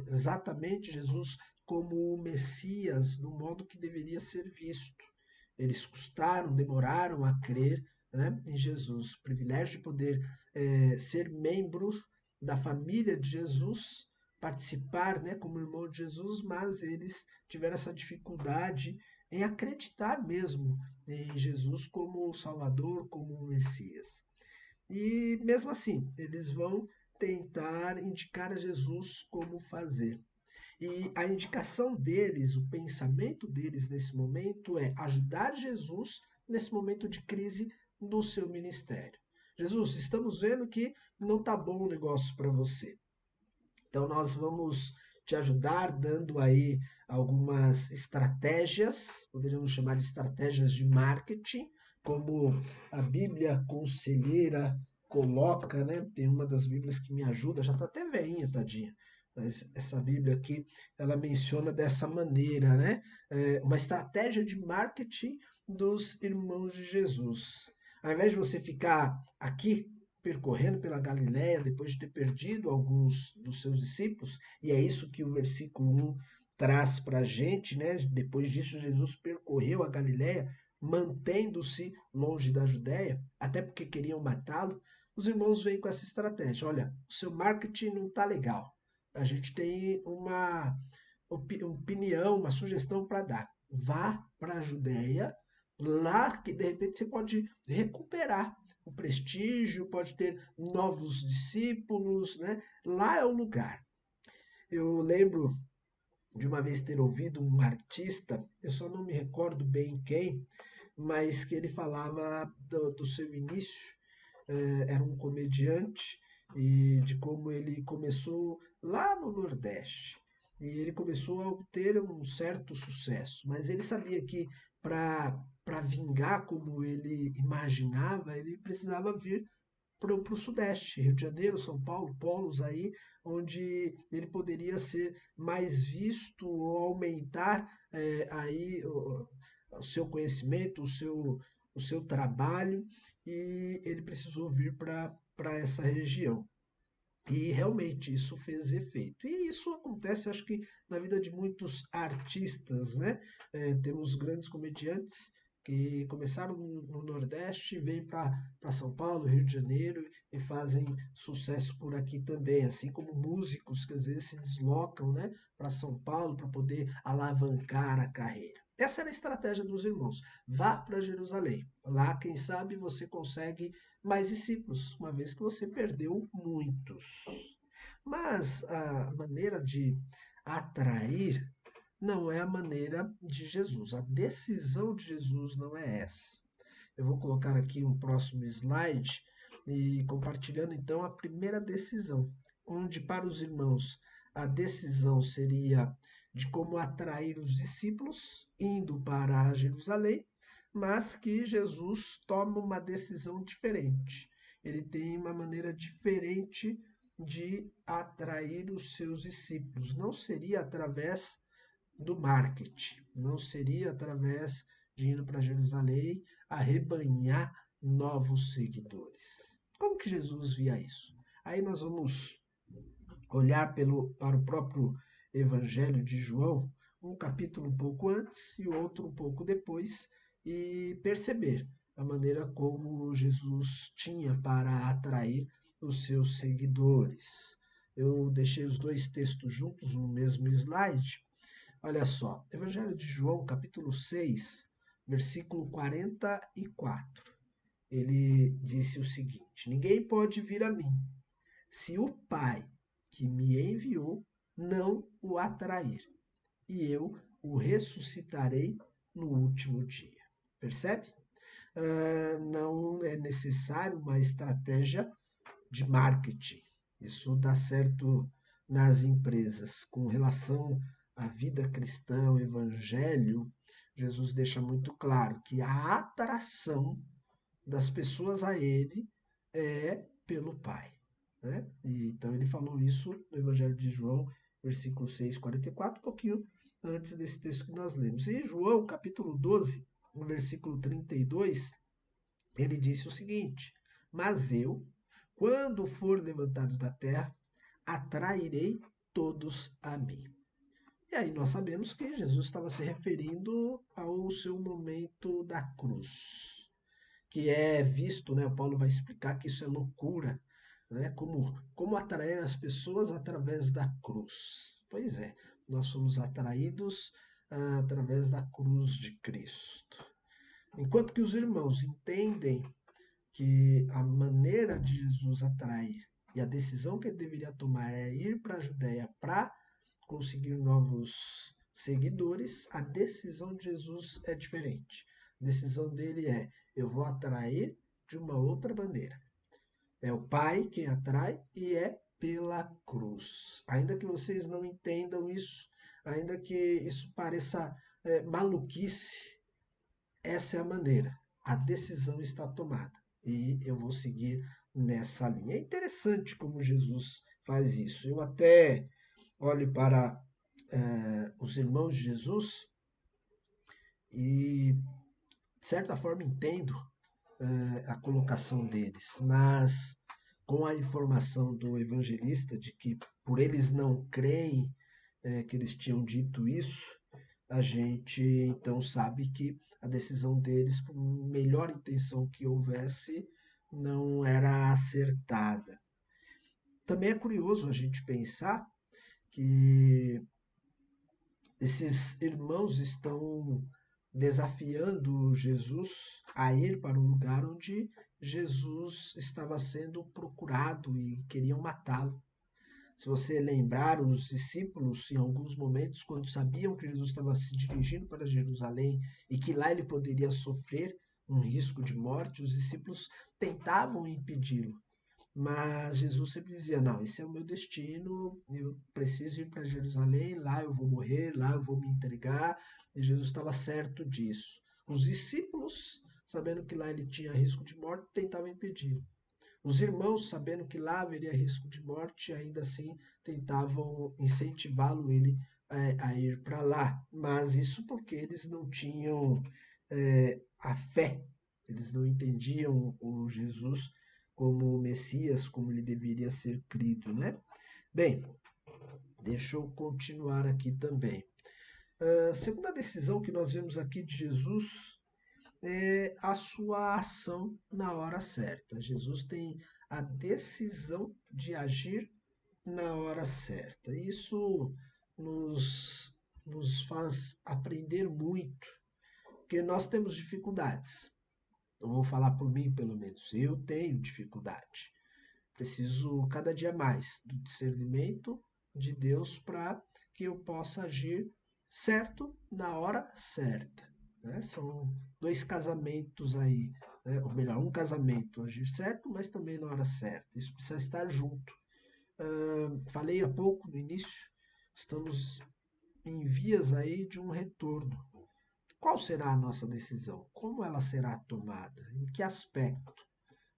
exatamente Jesus como o Messias, no modo que deveria ser visto. Eles demoraram a crer, né, em Jesus. O privilégio de poder ser membros da família de Jesus, participar, né, como irmão de Jesus, mas eles tiveram essa dificuldade em acreditar mesmo em Jesus como o Salvador, como o Messias. E mesmo assim, eles vão tentar indicar a Jesus como fazer. E a indicação deles, o pensamento deles nesse momento é ajudar Jesus nesse momento de crise do seu ministério. Jesus, estamos vendo que não está bom o negócio para você. Então nós vamos te ajudar dando aí algumas estratégias, poderíamos chamar de estratégias de marketing, como a Bíblia Conselheira coloca, né? Tem uma das Bíblias que me ajuda, já está até veinha, tadinha. Mas essa Bíblia aqui, ela menciona dessa maneira, né? Uma estratégia de marketing dos irmãos de Jesus. Ao invés de você ficar aqui percorrendo pela Galileia, depois de ter perdido alguns dos seus discípulos, e é isso que o versículo 1 traz para a gente, né? Depois disso, Jesus percorreu a Galileia, mantendo-se longe da Judéia, até porque queriam matá-lo. Os irmãos vêm com essa estratégia. Olha, o seu marketing não está legal. A gente tem uma opinião, uma sugestão para dar. Vá para a Judéia, lá que de repente você pode recuperar o prestígio, pode ter novos discípulos, né? Lá é o lugar. Eu lembro de uma vez ter ouvido um artista, eu só não me recordo bem quem, mas que ele falava do seu início, era um comediante, e de como ele começou lá no Nordeste. E ele começou a obter um certo sucesso, mas ele sabia que para vingar como ele imaginava, ele precisava vir para o Sudeste, Rio de Janeiro, São Paulo, polos aí, onde ele poderia ser mais visto ou aumentar aí o seu conhecimento, o seu trabalho, e ele precisou vir para essa região. E realmente isso fez efeito. E isso acontece, acho que, na vida de muitos artistas, né? Temos grandes comediantes que começaram no Nordeste, vêm para São Paulo, Rio de Janeiro e fazem sucesso por aqui também, assim como músicos que às vezes se deslocam, né, para São Paulo para poder alavancar a carreira. Essa era a estratégia dos irmãos. Vá para Jerusalém. Lá, quem sabe, você consegue mais discípulos, uma vez que você perdeu muitos. Mas a maneira de atrair não é a maneira de Jesus. A decisão de Jesus não é essa. Eu vou colocar aqui um próximo slide e compartilhando então a primeira decisão, onde para os irmãos a decisão seria de como atrair os discípulos indo para Jerusalém, mas que Jesus toma uma decisão diferente. Ele tem uma maneira diferente de atrair os seus discípulos. Não seria através do marketing, não seria através de ir para Jerusalém arrebanhar novos seguidores. Como que Jesus via isso? Aí nós vamos olhar para o próprio Evangelho de João, um capítulo um pouco antes e outro um pouco depois, e perceber a maneira como Jesus tinha para atrair os seus seguidores. Eu deixei os dois textos juntos no mesmo slide. Olha só, Evangelho de João, capítulo 6, versículo 44. Ele disse o seguinte: ninguém pode vir a mim, se o Pai que me enviou não o atrair, e eu o ressuscitarei no último dia. Percebe? não é necessário uma estratégia de marketing. Isso dá certo nas empresas. Com relação à vida cristã, o evangelho, Jesus deixa muito claro que a atração das pessoas a ele é pelo Pai. Né? Então ele falou isso no Evangelho de João, versículo 6, 44, um pouquinho antes desse texto que nós lemos. E João, capítulo 12, no versículo 32, ele disse o seguinte: mas eu, quando for levantado da terra, atrairei todos a mim. E aí nós sabemos que Jesus estava se referindo ao seu momento da cruz, que é visto, né? Paulo vai explicar que isso é loucura, né? Como atrair as pessoas através da cruz. Pois é, nós somos atraídos através da cruz de Cristo. Enquanto que os irmãos entendem que a maneira de Jesus atrair e a decisão que ele deveria tomar é ir para a Judéia para conseguir novos seguidores, a decisão de Jesus é diferente. A decisão dele é: eu vou atrair de uma outra maneira. É o Pai quem atrai e é pela cruz. Ainda que vocês não entendam isso, ainda que isso pareça maluquice, essa é a maneira. A decisão está tomada e eu vou seguir nessa linha. É interessante como Jesus faz isso. Eu até olho para os irmãos de Jesus e, de certa forma, entendo a colocação deles, mas com a informação do evangelista de que por eles não creem que eles tinham dito isso, a gente então sabe que a decisão deles, por melhor intenção que houvesse, não era acertada. Também é curioso a gente pensar que esses irmãos estão desafiando Jesus a ir para um lugar onde Jesus estava sendo procurado e queriam matá-lo. Se você lembrar, os discípulos, em alguns momentos, quando sabiam que Jesus estava se dirigindo para Jerusalém e que lá ele poderia sofrer um risco de morte, os discípulos tentavam impedi-lo. Mas Jesus sempre dizia: não, esse é o meu destino, eu preciso ir para Jerusalém, lá eu vou morrer, lá eu vou me entregar. E Jesus estava certo disso. Os discípulos, sabendo que lá ele tinha risco de morte, tentavam impedi-lo. Os irmãos, sabendo que lá haveria risco de morte, ainda assim tentavam incentivá-lo a ir para lá. Mas isso porque eles não tinham a fé, eles não entendiam o Jesus como o Messias, como ele deveria ser crido, né? Bem, deixa eu continuar aqui também. Segunda decisão que nós vemos aqui de Jesus é a sua ação na hora certa. Jesus tem a decisão de agir na hora certa. Isso nos faz aprender muito, porque nós temos dificuldades. Eu vou falar por mim, pelo menos. Eu tenho dificuldade. Preciso cada dia mais do discernimento de Deus para que eu possa agir certo na hora certa. Né? São dois casamentos aí, né? Ou melhor, um casamento, agir certo, mas também na hora certa. Isso precisa estar junto. Falei há pouco, no início, estamos em vias aí de um retorno. Qual será a nossa decisão? Como ela será tomada? Em que aspecto?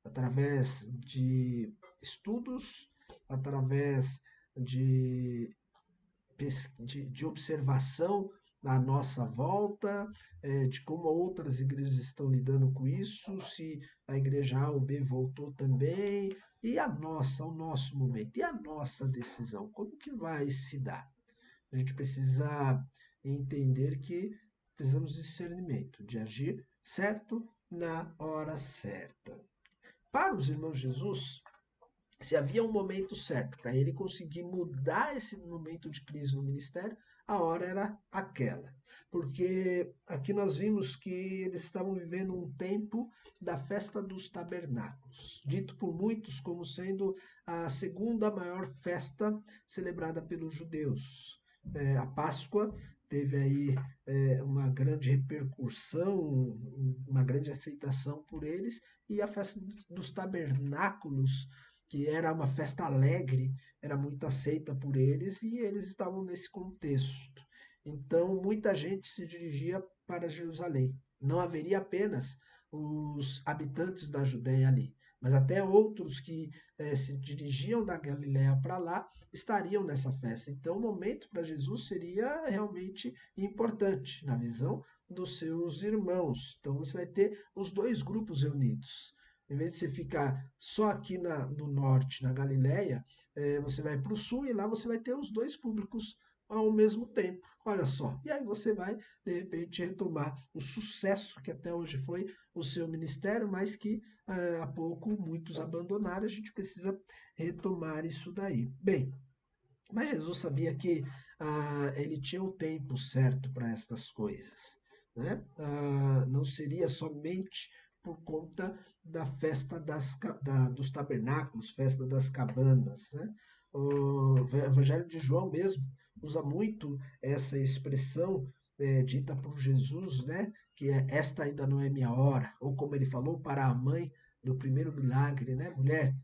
Através de estudos, através de observação na nossa volta, de como outras igrejas estão lidando com isso, se a igreja A ou B voltou também, e o nosso momento, e a nossa decisão, como que vai se dar? A gente precisa entender que precisamos de discernimento, de agir certo na hora certa. Para os irmãos de Jesus, se havia um momento certo para ele conseguir mudar esse momento de crise no ministério, a hora era aquela. Porque aqui nós vimos que eles estavam vivendo um tempo da festa dos tabernáculos, dito por muitos como sendo a segunda maior festa celebrada pelos judeus. A Páscoa teve aí uma grande repercussão, uma grande aceitação por eles, e a festa dos tabernáculos, que era uma festa alegre, era muito aceita por eles, e eles estavam nesse contexto. Então, muita gente se dirigia para Jerusalém. Não haveria apenas os habitantes da Judéia ali, mas até outros que se dirigiam da Galiléia para lá estariam nessa festa. Então, o momento para Jesus seria realmente importante na visão dos seus irmãos. Então, você vai ter os dois grupos reunidos. Em vez de você ficar só aqui no norte, na Galiléia, você vai para o sul e lá você vai ter os dois públicos ao mesmo tempo. Olha só. E aí você vai, de repente, retomar o sucesso que até hoje foi o seu ministério, mas que há pouco muitos abandonaram. A gente precisa retomar isso daí. Bem, mas Jesus sabia que ele tinha o tempo certo para estas coisas, né? Não seria somente por conta da festa dos tabernáculos, festa das cabanas, né? O Evangelho de João mesmo usa muito essa expressão dita por Jesus, né? Que é: esta ainda não é minha hora, ou como ele falou para a mãe do primeiro milagre, né? Mulher,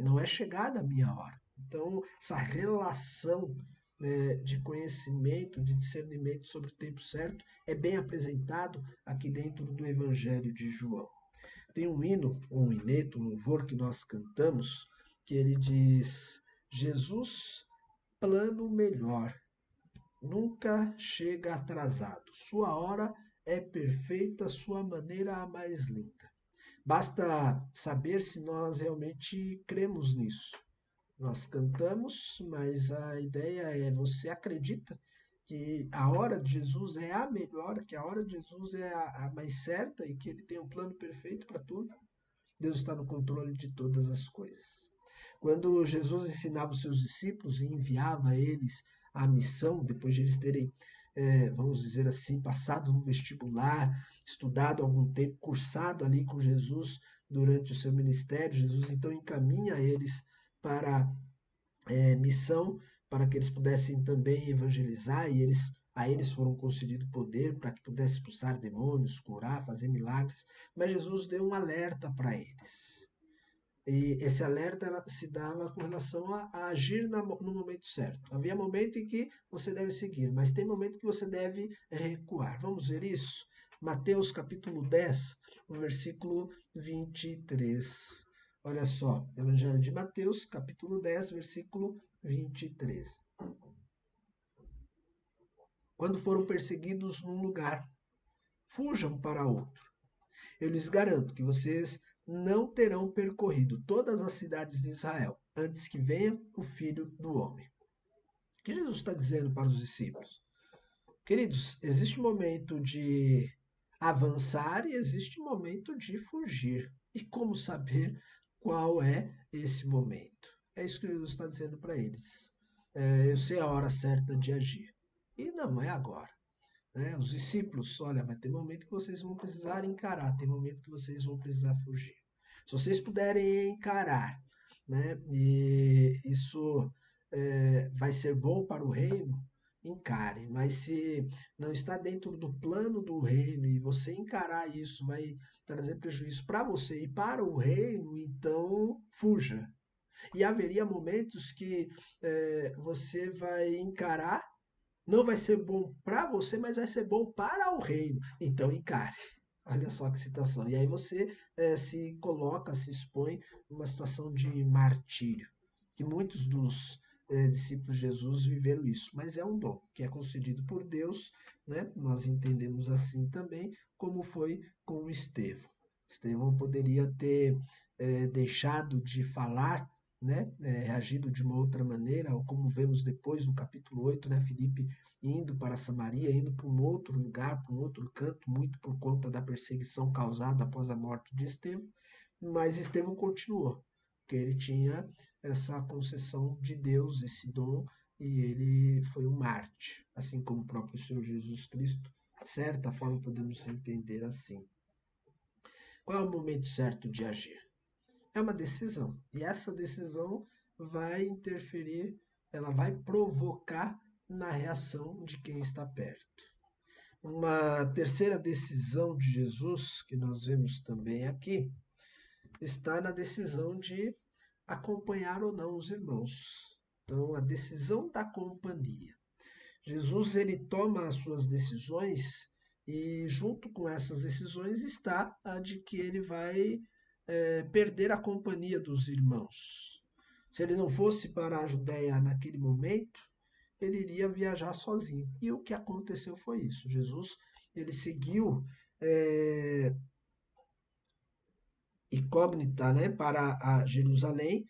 não é chegada a minha hora. Então, essa relação de conhecimento, de discernimento sobre o tempo certo é bem apresentado aqui dentro do Evangelho de João. Tem um hino, um hineto, um louvor que nós cantamos, que ele diz: Jesus, plano melhor, nunca chega atrasado. Sua hora é perfeita, sua maneira a mais linda. Basta saber se nós realmente cremos nisso. Nós cantamos, mas a ideia é: você acredita que a hora de Jesus é a melhor, que a hora de Jesus é a mais certa e que ele tem um plano perfeito para tudo? Deus está no controle de todas as coisas. Quando Jesus ensinava os seus discípulos e enviava eles à missão, depois de eles terem, vamos dizer assim, passado no vestibular, estudado algum tempo, cursado ali com Jesus durante o seu ministério, Jesus então encaminha eles para missão, para que eles pudessem também evangelizar, e a eles foram concedido poder para que pudessem expulsar demônios, curar, fazer milagres, mas Jesus deu um alerta para eles. E esse alerta se dava com relação a agir no momento certo. Havia momento em que você deve seguir, mas tem momento que você deve recuar. Vamos ver isso? Mateus capítulo 10, no versículo 23. Olha só, Evangelho de Mateus, capítulo 10, versículo 23. Quando foram perseguidos num lugar, fujam para outro. Eu lhes garanto que vocês não terão percorrido todas as cidades de Israel antes que venha o Filho do Homem. O que Jesus está dizendo para os discípulos? Queridos, existe um momento de avançar e existe um momento de fugir. E como saber qual é esse momento? É isso que Jesus está dizendo para eles. Eu sei a hora certa de agir. E não é agora. Os discípulos, olha, vai ter momento que vocês vão precisar encarar, tem momento que vocês vão precisar fugir. Se vocês puderem encarar, né, e isso vai ser bom para o reino, encare. Mas se não está dentro do plano do reino e você encarar isso vai trazer prejuízo para você e para o reino, então fuja. E haveria momentos que você vai encarar, não vai ser bom para você, mas vai ser bom para o reino. Então encare. Olha só que situação. E aí você se coloca, se expõe numa situação de martírio. Que muitos dos discípulos de Jesus viveram isso. Mas é um dom que é concedido por Deus, né? Nós entendemos assim também, como foi com Estevão. Estevão poderia ter deixado de falar, né, agido de uma outra maneira, ou como vemos depois no capítulo 8, né, Filipe indo para Samaria, indo para um outro lugar, para um outro canto, muito por conta da perseguição causada após a morte de Estevão, mas Estevão continuou, porque ele tinha essa concessão de Deus, esse dom, e ele foi um mártir, assim como o próprio Senhor Jesus Cristo, de certa forma podemos entender assim. Qual é o momento certo de agir? É uma decisão. E essa decisão vai interferir, ela vai provocar na reação de quem está perto. Uma terceira decisão de Jesus, que nós vemos também aqui, está na decisão de acompanhar ou não os irmãos. Então, a decisão da companhia. Jesus, ele toma as suas decisões e junto com essas decisões está a de que ele vai perder a companhia dos irmãos. Se ele não fosse para a Judéia naquele momento, ele iria viajar sozinho. E o que aconteceu foi isso. Jesus, ele seguiu incógnita, né, para a Jerusalém,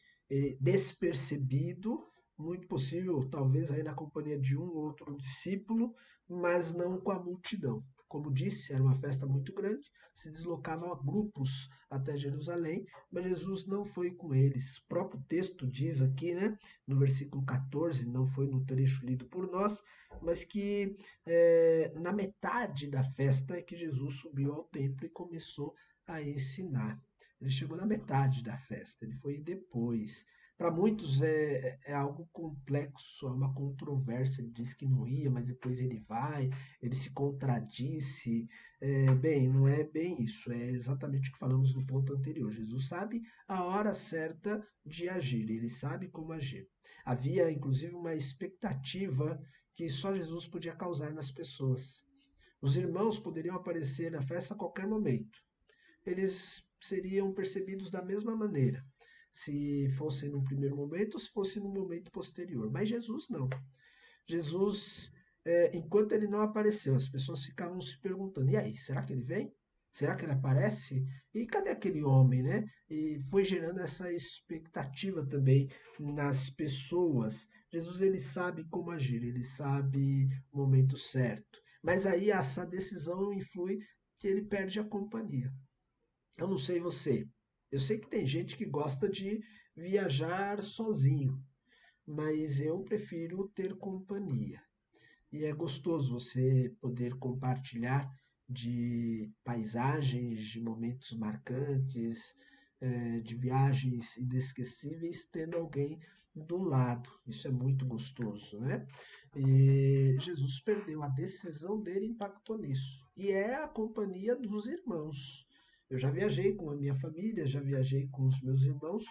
despercebido, muito possível, talvez aí na companhia de um ou outro discípulo, mas não com a multidão. Como disse, era uma festa muito grande, se deslocavam a grupos até Jerusalém, mas Jesus não foi com eles. O próprio texto diz aqui, né, no versículo 14, não foi no trecho lido por nós, mas que na metade da festa é que Jesus subiu ao templo e começou a ensinar. Ele chegou na metade da festa, ele foi depois. Para muitos é algo complexo, é uma controvérsia. Ele diz que não ia, mas depois ele vai, ele se contradisse. Bem, não é bem isso, é exatamente o que falamos no ponto anterior. Jesus sabe a hora certa de agir, ele sabe como agir. Havia, inclusive, uma expectativa que só Jesus podia causar nas pessoas. Os irmãos poderiam aparecer na festa a qualquer momento. Eles seriam percebidos da mesma maneira, se fosse no primeiro momento ou se fosse no momento posterior. Mas Jesus não. Jesus, enquanto ele não apareceu, as pessoas ficavam se perguntando, e aí, será que ele vem? Será que ele aparece? E cadê aquele homem, né? E foi gerando essa expectativa também nas pessoas. Jesus, ele sabe como agir, ele sabe o momento certo. Mas aí essa decisão influi que ele perde a companhia. Eu não sei você, eu sei que tem gente que gosta de viajar sozinho, mas eu prefiro ter companhia. E é gostoso você poder compartilhar de paisagens, de momentos marcantes, de viagens inesquecíveis, tendo alguém do lado. Isso é muito gostoso, né? E Jesus perdeu, a decisão dele impactou nisso. E é a companhia dos irmãos. Eu já viajei com a minha família, já viajei com os meus irmãos.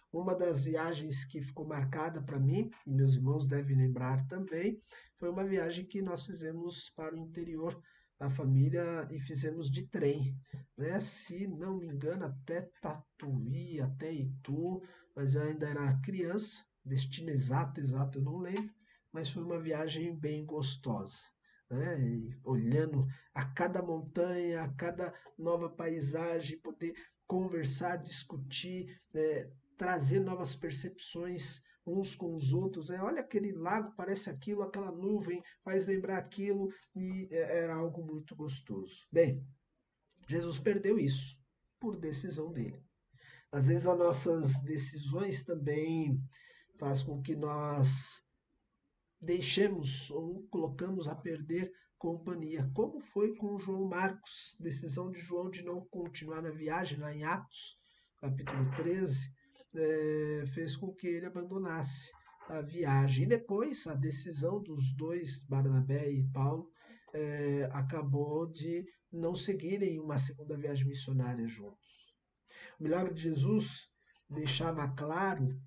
Uma das viagens que ficou marcada para mim, e meus irmãos devem lembrar também, foi uma viagem que nós fizemos para o interior da família e fizemos de trem, né? Se não me engano, até Tatuí, até Itu, mas eu ainda era criança, destino exato eu não lembro, mas foi uma viagem bem gostosa. Né? E olhando a cada montanha, a cada nova paisagem, poder conversar, discutir, trazer novas percepções uns com os outros. Olha aquele lago, parece aquilo, aquela nuvem faz lembrar aquilo, e era algo muito gostoso. Bem, Jesus perdeu isso por decisão dele. Às vezes as nossas decisões também fazem com que nós deixemos ou colocamos a perder companhia, como foi com João Marcos, decisão de João de não continuar na viagem, lá em Atos, capítulo 13, fez com que ele abandonasse a viagem. E depois a decisão dos dois, Barnabé e Paulo, acabou de não seguirem uma segunda viagem missionária juntos. O milagre de Jesus deixava claro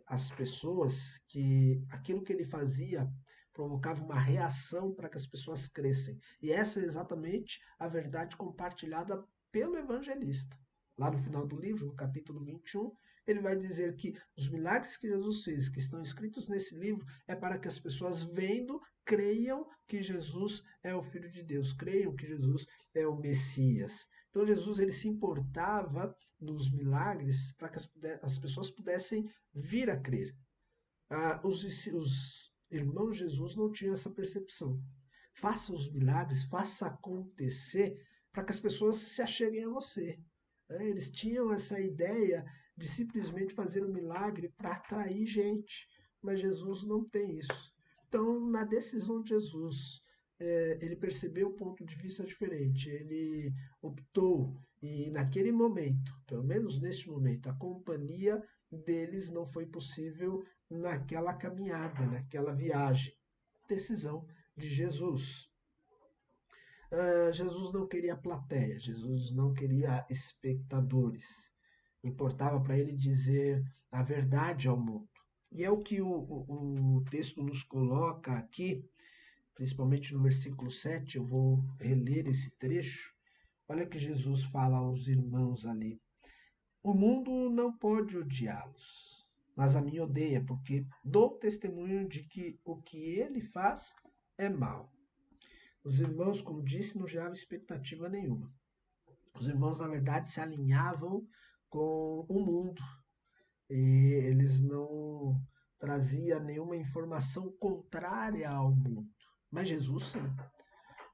as pessoas que aquilo que ele fazia provocava uma reação para que as pessoas crescem. E essa é exatamente a verdade compartilhada pelo evangelista. Lá no final do livro, no capítulo 21, ele vai dizer que os milagres que Jesus fez, que estão escritos nesse livro, é para que as pessoas vendo, creiam que Jesus é o Filho de Deus, creiam que Jesus é o Messias. Então Jesus, ele se importava nos milagres para que as pessoas pudessem vir a crer. Os irmãos de Jesus não tinham essa percepção. Faça os milagres, faça acontecer para que as pessoas se acheguem a você. Eles tinham essa ideia de simplesmente fazer um milagre para atrair gente, mas Jesus não tem isso. Então, na decisão de Jesus, ele percebeu o ponto de vista diferente. Ele optou, e naquele momento, pelo menos neste momento, a companhia deles não foi possível naquela caminhada, naquela viagem. decisão de Jesus. Jesus não queria plateia, Jesus não queria espectadores. Importava para ele dizer a verdade ao mundo. E é o que o texto nos coloca aqui, principalmente no versículo 7, eu vou reler esse trecho. Olha o que Jesus fala aos irmãos ali. O mundo não pode odiá-los, mas a mim odeia, porque dou testemunho de que o que ele faz é mal. Os irmãos, como disse, não geravam expectativa nenhuma. Os irmãos, na verdade, se alinhavam com o mundo e eles não traziam nenhuma informação contrária ao mundo. Mas Jesus, sim.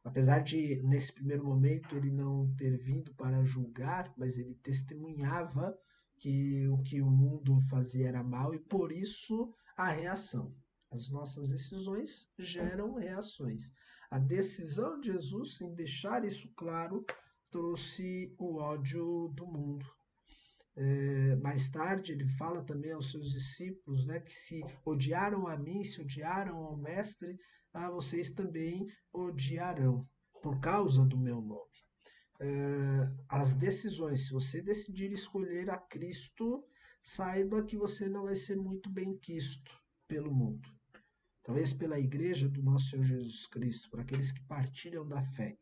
Apesar de, nesse primeiro momento, ele não ter vindo para julgar, mas ele testemunhava que o que o mundo fazia era mal e, por isso, a reação. As nossas decisões geram reações. A decisão de Jesus em deixar isso claro trouxe o ódio do mundo. Mais tarde ele fala também aos seus discípulos, né, que se odiaram a mim, se odiaram ao Mestre, vocês também odiarão por causa do meu nome. As decisões, se você decidir escolher a Cristo, saiba que você não vai ser muito bem quisto pelo mundo. Talvez pela igreja do nosso Senhor Jesus Cristo, por aqueles que partilham da fé.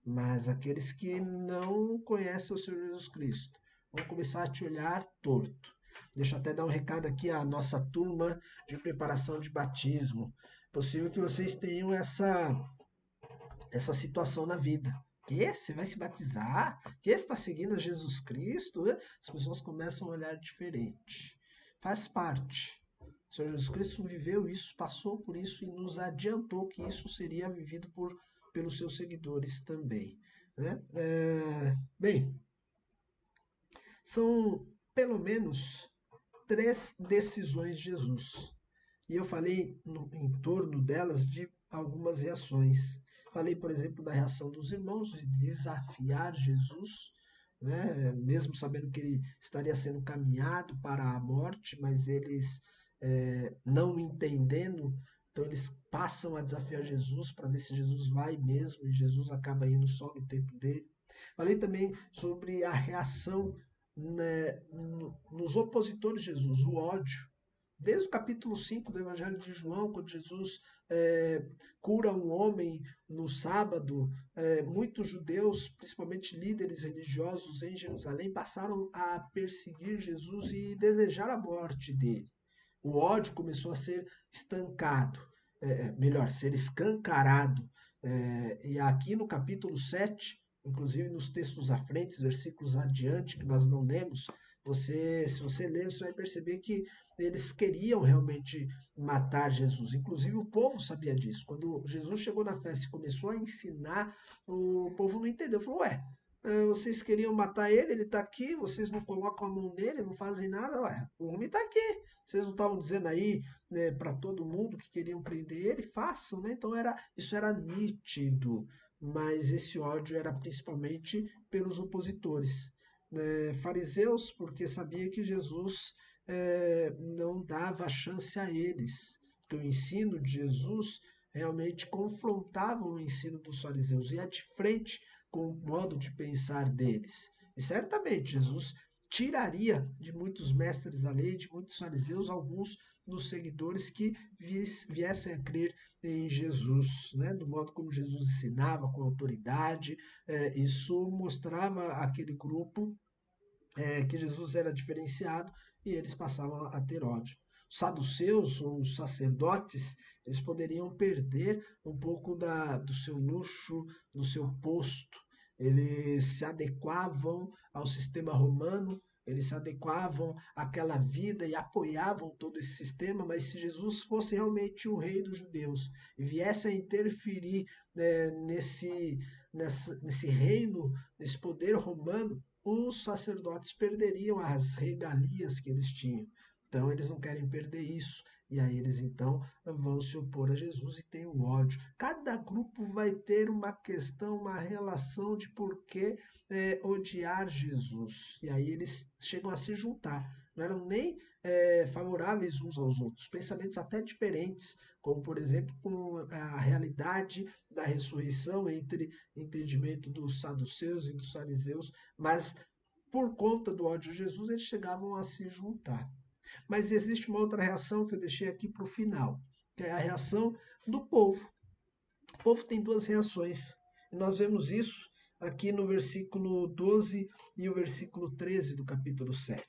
Mas aqueles que não conhecem o Senhor Jesus Cristo vão começar a te olhar torto. Deixa eu até dar um recado aqui à nossa turma de preparação de batismo. É possível que vocês tenham essa situação na vida. Que? Você vai se batizar? Que? Você está seguindo a Jesus Cristo? As pessoas começam a olhar diferente. Faz parte. O Senhor Jesus Cristo viveu isso, passou por isso e nos adiantou que isso seria vivido pelos seus seguidores também. Né? Bem, são pelo menos 3 decisões de Jesus. E eu falei em torno delas de algumas reações. Falei, por exemplo, da reação dos irmãos, de desafiar Jesus, né? Mesmo sabendo que ele estaria sendo caminhado para a morte, mas eles não entendendo, então eles passam a desafiar Jesus para ver se Jesus vai mesmo, e Jesus acaba indo só no tempo dele. Falei também sobre a reação, né, nos opositores de Jesus, o ódio. Desde o capítulo 5 do Evangelho de João, quando Jesus cura um homem no sábado, muitos judeus, principalmente líderes religiosos em Jerusalém, passaram a perseguir Jesus e desejar a morte dele. O ódio começou a ser estancado, ser escancarado. E aqui no capítulo 7, inclusive nos textos à frente, versículos adiante, que nós não lemos, se você ler, você vai perceber que eles queriam realmente matar Jesus. Inclusive o povo sabia disso. Quando Jesus chegou na festa e começou a ensinar, o povo não entendeu. Falou, vocês queriam matar ele, ele está aqui, vocês não colocam a mão nele, não fazem nada, o homem está aqui. Vocês não estavam dizendo aí, né, para todo mundo que queriam prender ele? Façam, né? Então isso era nítido, mas esse ódio era principalmente pelos opositores. Fariseus, porque sabia que Jesus não dava chance a eles, porque o ensino de Jesus realmente confrontava o ensino dos fariseus, ia de frente com o modo de pensar deles. E certamente Jesus tiraria de muitos mestres da lei, de muitos fariseus, alguns dos seguidores que viessem a crer em Jesus, né? Do modo como Jesus ensinava, com autoridade. Isso mostrava àquele grupo que Jesus era diferenciado e eles passavam a ter ódio. Os saduceus, os sacerdotes, eles poderiam perder um pouco do seu luxo, do seu posto. Eles se adequavam ao sistema romano, eles se adequavam àquela vida e apoiavam todo esse sistema, mas se Jesus fosse realmente o rei dos judeus e viesse a interferir nesse reino, nesse poder romano, os sacerdotes perderiam as regalias que eles tinham. Então eles não querem perder isso, E aí eles então vão se opor a Jesus e tem o ódio. Cada grupo vai ter uma questão, uma relação de por que odiar Jesus. E aí eles chegam a se juntar. Não eram nem favoráveis uns aos outros, pensamentos até diferentes, como por exemplo com a realidade da ressurreição entre entendimento dos saduceus e dos fariseus, mas por conta do ódio a Jesus eles chegavam a se juntar. Mas existe uma outra reação que eu deixei aqui para o final, que é a reação do povo. O povo tem duas reações, e nós vemos isso aqui no versículo 12 e o versículo 13 do capítulo 7.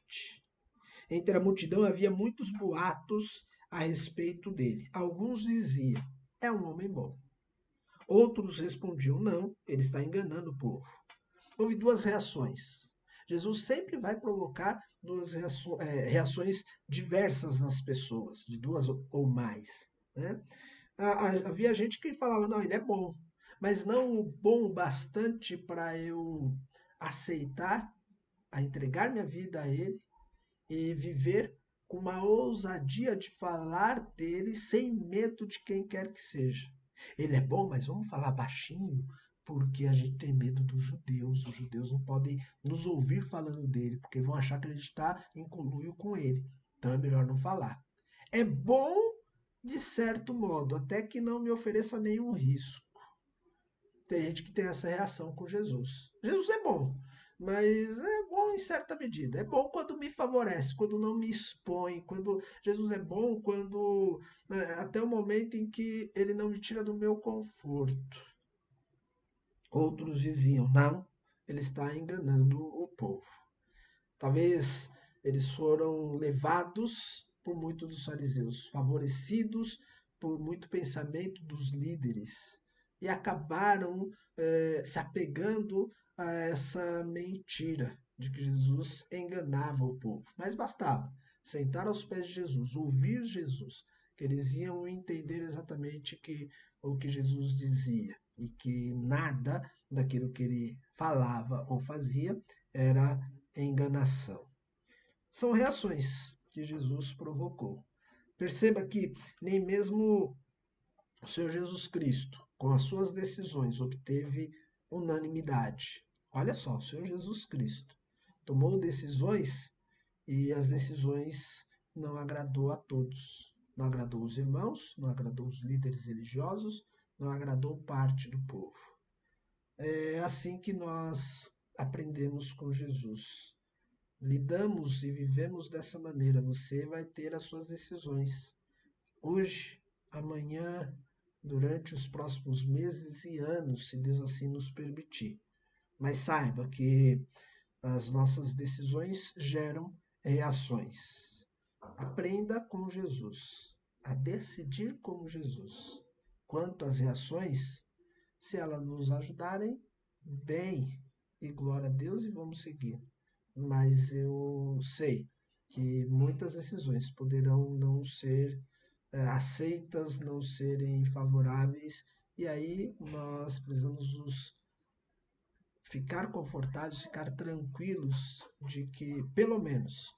Entre a multidão havia muitos boatos a respeito dele. Alguns diziam, é um homem bom. Outros respondiam, não, ele está enganando o povo. Houve duas reações. Jesus sempre vai provocar duas reações diversas nas pessoas, de duas ou mais. Né? Havia gente que falava, não, ele é bom, mas não bom o bastante para eu aceitar, a entregar minha vida a ele e viver com uma ousadia de falar dele sem medo de quem quer que seja. Ele é bom, mas vamos falar baixinho, porque a gente tem medo dos judeus. Os judeus não podem nos ouvir falando dele, porque vão achar que a gente está em conluio com ele. Então é melhor não falar. É bom, de certo modo, até que não me ofereça nenhum risco. Tem gente que tem essa reação com Jesus. Jesus é bom, mas é bom em certa medida. É bom quando me favorece, quando não me expõe, quando Jesus é bom, quando até o momento em que ele não me tira do meu conforto. Outros diziam, não, ele está enganando o povo. Talvez eles foram levados por muito dos fariseus, favorecidos por muito pensamento dos líderes, e acabaram se apegando a essa mentira de que Jesus enganava o povo. Mas bastava sentar aos pés de Jesus, ouvir Jesus, que eles iam entender exatamente o que Jesus dizia, e que nada daquilo que ele falava ou fazia era enganação. São reações que Jesus provocou. Perceba que nem mesmo o Senhor Jesus Cristo, com as suas decisões, obteve unanimidade. Olha só, o Senhor Jesus Cristo tomou decisões e as decisões não agradou a todos. Não agradou os irmãos, não agradou os líderes religiosos, não agradou parte do povo. É assim que nós aprendemos com Jesus. Lidamos e vivemos dessa maneira. Você vai ter as suas decisões. Hoje, amanhã, durante os próximos meses e anos, se Deus assim nos permitir. Mas saiba que as nossas decisões geram reações. Aprenda com Jesus a decidir como Jesus. Quanto às reações, se elas nos ajudarem, bem, e glória a Deus, e vamos seguir. Mas eu sei que muitas decisões poderão não ser aceitas, não serem favoráveis, e aí nós precisamos ficar confortáveis, ficar tranquilos de que, pelo menos,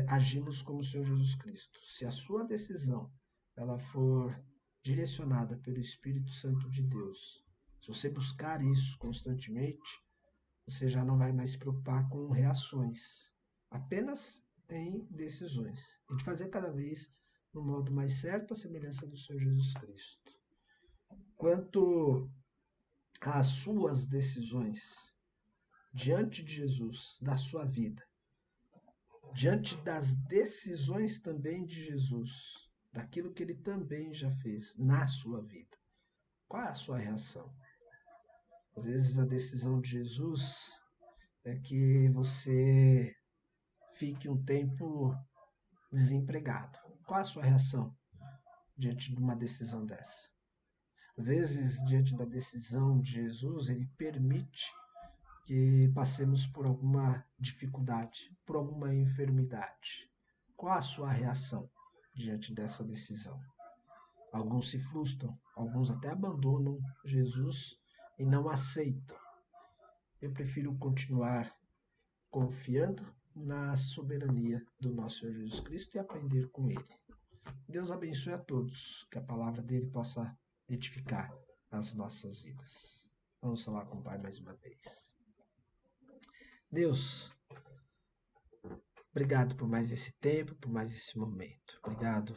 agimos como o Senhor Jesus Cristo. Se a sua decisão ela for direcionada pelo Espírito Santo de Deus, se você buscar isso constantemente, você já não vai mais se preocupar com reações, apenas em decisões, e de fazer cada vez no modo mais certo, a semelhança do Senhor Jesus Cristo. Quanto às suas decisões diante de Jesus, da sua vida, diante das decisões também de Jesus, daquilo que ele também já fez na sua vida, qual é a sua reação? Às vezes a decisão de Jesus é que você fique um tempo desempregado. Qual é a sua reação diante de uma decisão dessa? Às vezes, diante da decisão de Jesus, ele permite que passemos por alguma dificuldade, por alguma enfermidade. Qual a sua reação diante dessa decisão? Alguns se frustram, alguns até abandonam Jesus e não aceitam. Eu prefiro continuar confiando na soberania do nosso Senhor Jesus Cristo e aprender com ele. Deus abençoe a todos, que a palavra dele possa edificar as nossas vidas. Vamos falar com o Pai mais uma vez. Deus, obrigado por mais esse tempo, por mais esse momento. Obrigado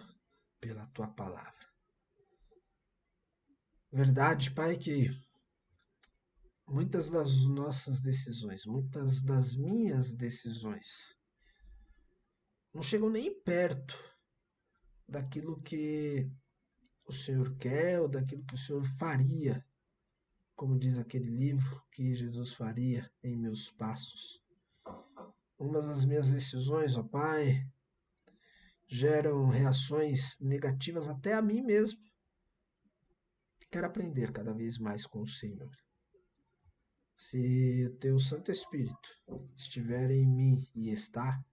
pela tua palavra. Verdade, Pai, que muitas das nossas decisões, muitas das minhas decisões, não chegam nem perto daquilo que o Senhor quer ou daquilo que o Senhor faria, como diz aquele livro, que Jesus faria em meus passos. Umas das minhas decisões, ó Pai, geram reações negativas até a mim mesmo. Quero aprender cada vez mais com o Senhor. Se o teu Santo Espírito estiver em mim e está,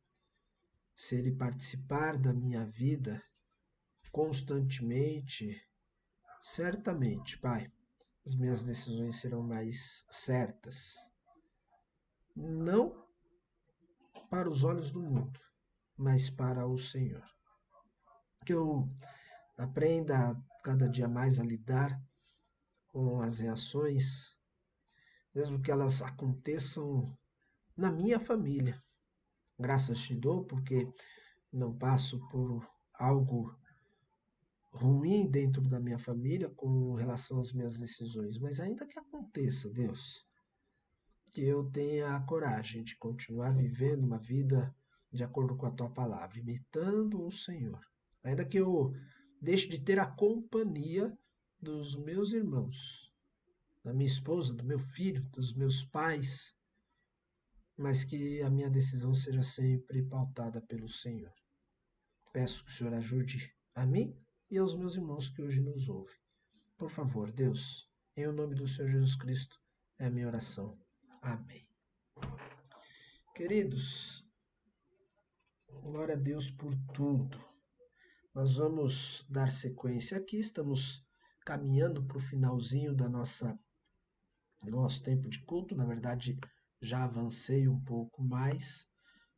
se ele participar da minha vida constantemente, certamente, Pai, as minhas decisões serão mais certas. Não para os olhos do mundo, mas para o Senhor. Que eu aprenda cada dia mais a lidar com as reações, mesmo que elas aconteçam na minha família. Graças te dou porque não passo por algo ruim dentro da minha família com relação às minhas decisões, mas ainda que aconteça, Deus, que eu tenha a coragem de continuar vivendo uma vida de acordo com a tua palavra, imitando o Senhor. Ainda que eu deixe de ter a companhia dos meus irmãos, da minha esposa, do meu filho, dos meus pais, mas que a minha decisão seja sempre pautada pelo Senhor. Peço que o Senhor ajude a mim e aos meus irmãos que hoje nos ouvem. Por favor, Deus, em o nome do Senhor Jesus Cristo, é a minha oração. Amém. Queridos, glória a Deus por tudo. Nós vamos dar sequência aqui, estamos caminhando para o finalzinho do nosso tempo de culto. Na verdade, já avancei um pouco mais.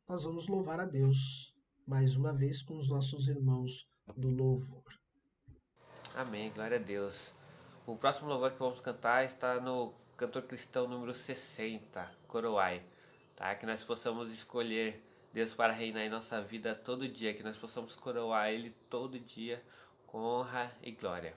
Nós vamos louvar a Deus mais uma vez com os nossos irmãos do louvor. Amém, glória a Deus. O próximo louvor que vamos cantar está no Cantor Cristão número 60, Coroai. Tá? Que nós possamos escolher Deus para reinar em nossa vida todo dia, que nós possamos coroar Ele todo dia com honra e glória.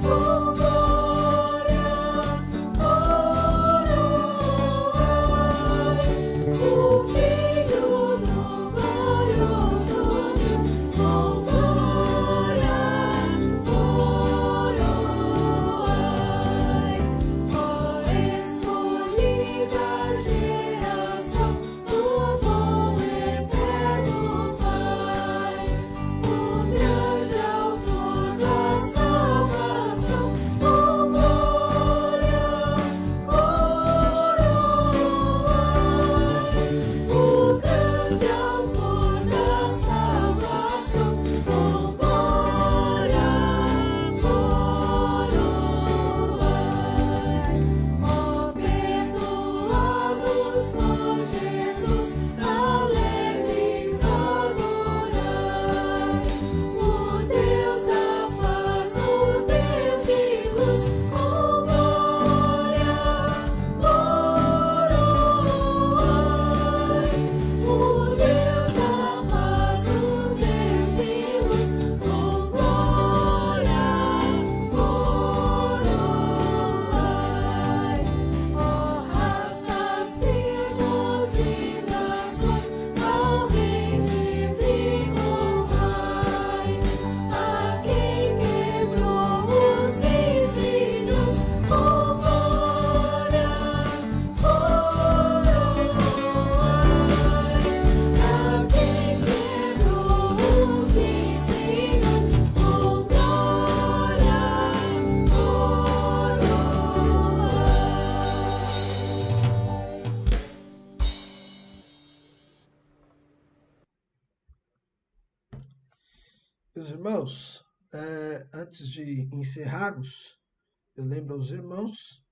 Oh irmãos, antes de encerrarmos, eu lembro aos irmãos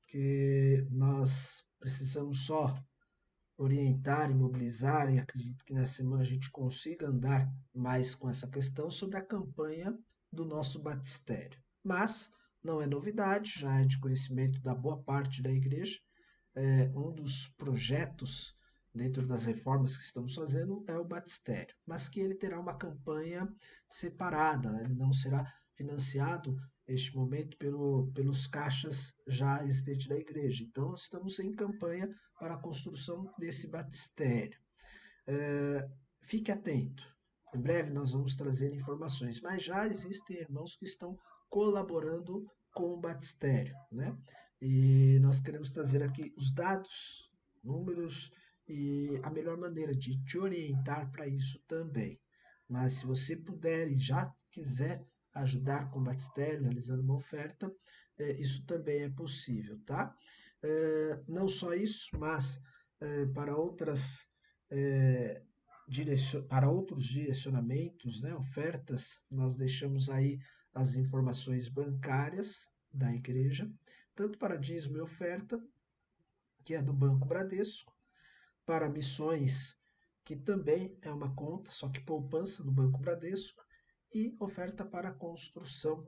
que nós precisamos só orientar e mobilizar, e acredito que nessa semana a gente consiga andar mais com essa questão sobre a campanha do nosso batistério. Mas não é novidade, já é de conhecimento da boa parte da igreja. Um dos projetos dentro das reformas que estamos fazendo é o batistério, mas que ele terá uma campanha separada, né? Ele não será financiado neste momento pelos caixas já existentes da igreja. Então, estamos em campanha para a construção desse batistério. Fique atento, em breve nós vamos trazer informações, mas já existem irmãos que estão colaborando com o batistério, né? E nós queremos trazer aqui os dados, números e a melhor maneira de te orientar para isso também. Mas se você puder e já quiser ajudar com o batistério, realizando uma oferta, isso também é possível, tá? Não só isso, mas para outros direcionamentos, né, ofertas, nós deixamos aí as informações bancárias da igreja, tanto para dízimo e oferta, que é do Banco Bradesco, para missões, que também é uma conta, só que poupança no Banco Bradesco, e oferta para construção,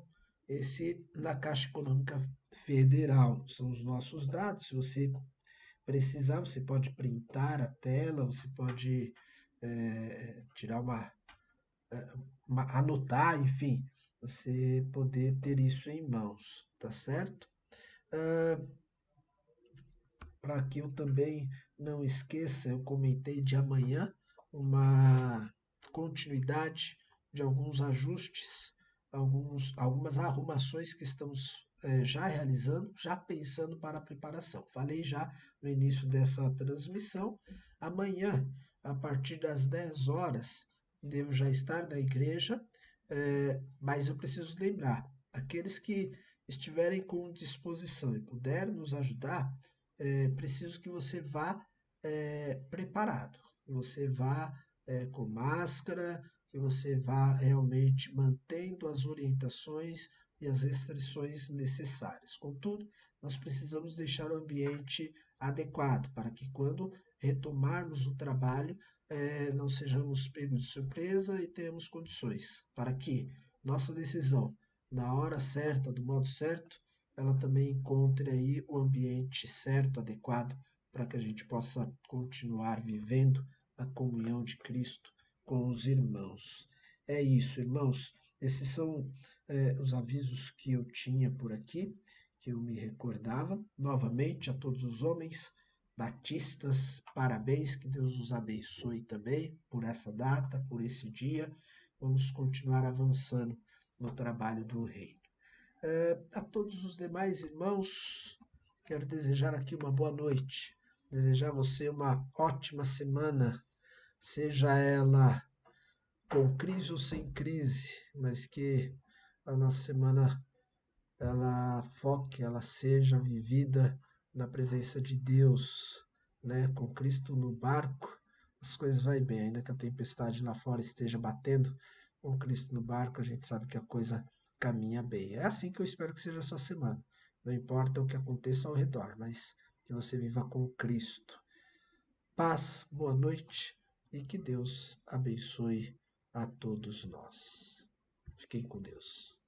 esse na Caixa Econômica Federal. São os nossos dados. Se você precisar, você pode printar a tela, você pode tirar anotar, enfim, você poder ter isso em mãos, tá certo? Para que eu também não esqueça, eu comentei de amanhã uma continuidade de alguns ajustes, algumas arrumações que estamos já realizando, já pensando para a preparação. Falei já no início dessa transmissão. Amanhã, a partir das 10 horas, devo já estar na igreja, mas eu preciso lembrar, aqueles que estiverem com disposição e puderem nos ajudar, preciso que você vá preparado, que você vá com máscara, que você vá realmente mantendo as orientações e as restrições necessárias. Contudo, nós precisamos deixar o ambiente adequado para que quando retomarmos o trabalho, não sejamos pegos de surpresa e tenhamos condições para que nossa decisão, na hora certa, do modo certo, ela também encontre aí o ambiente certo, adequado, para que a gente possa continuar vivendo a comunhão de Cristo com os irmãos. É isso, irmãos. Esses são os avisos que eu tinha por aqui, que eu me recordava. Novamente, a todos os homens batistas, parabéns, que Deus os abençoe também por essa data, por esse dia. Vamos continuar avançando no trabalho do reino. A todos os demais irmãos, quero desejar aqui uma boa noite, desejar a você uma ótima semana, seja ela com crise ou sem crise, mas que a nossa semana ela foque, ela seja vivida na presença de Deus, né? Com Cristo no barco, as coisas vão bem, ainda que a tempestade lá fora esteja batendo, com Cristo no barco a gente sabe que a coisa caminha bem. É assim que eu espero que seja a sua semana. Não importa o que aconteça ao redor, mas que você viva com Cristo. Paz, boa noite e que Deus abençoe a todos nós. Fiquem com Deus.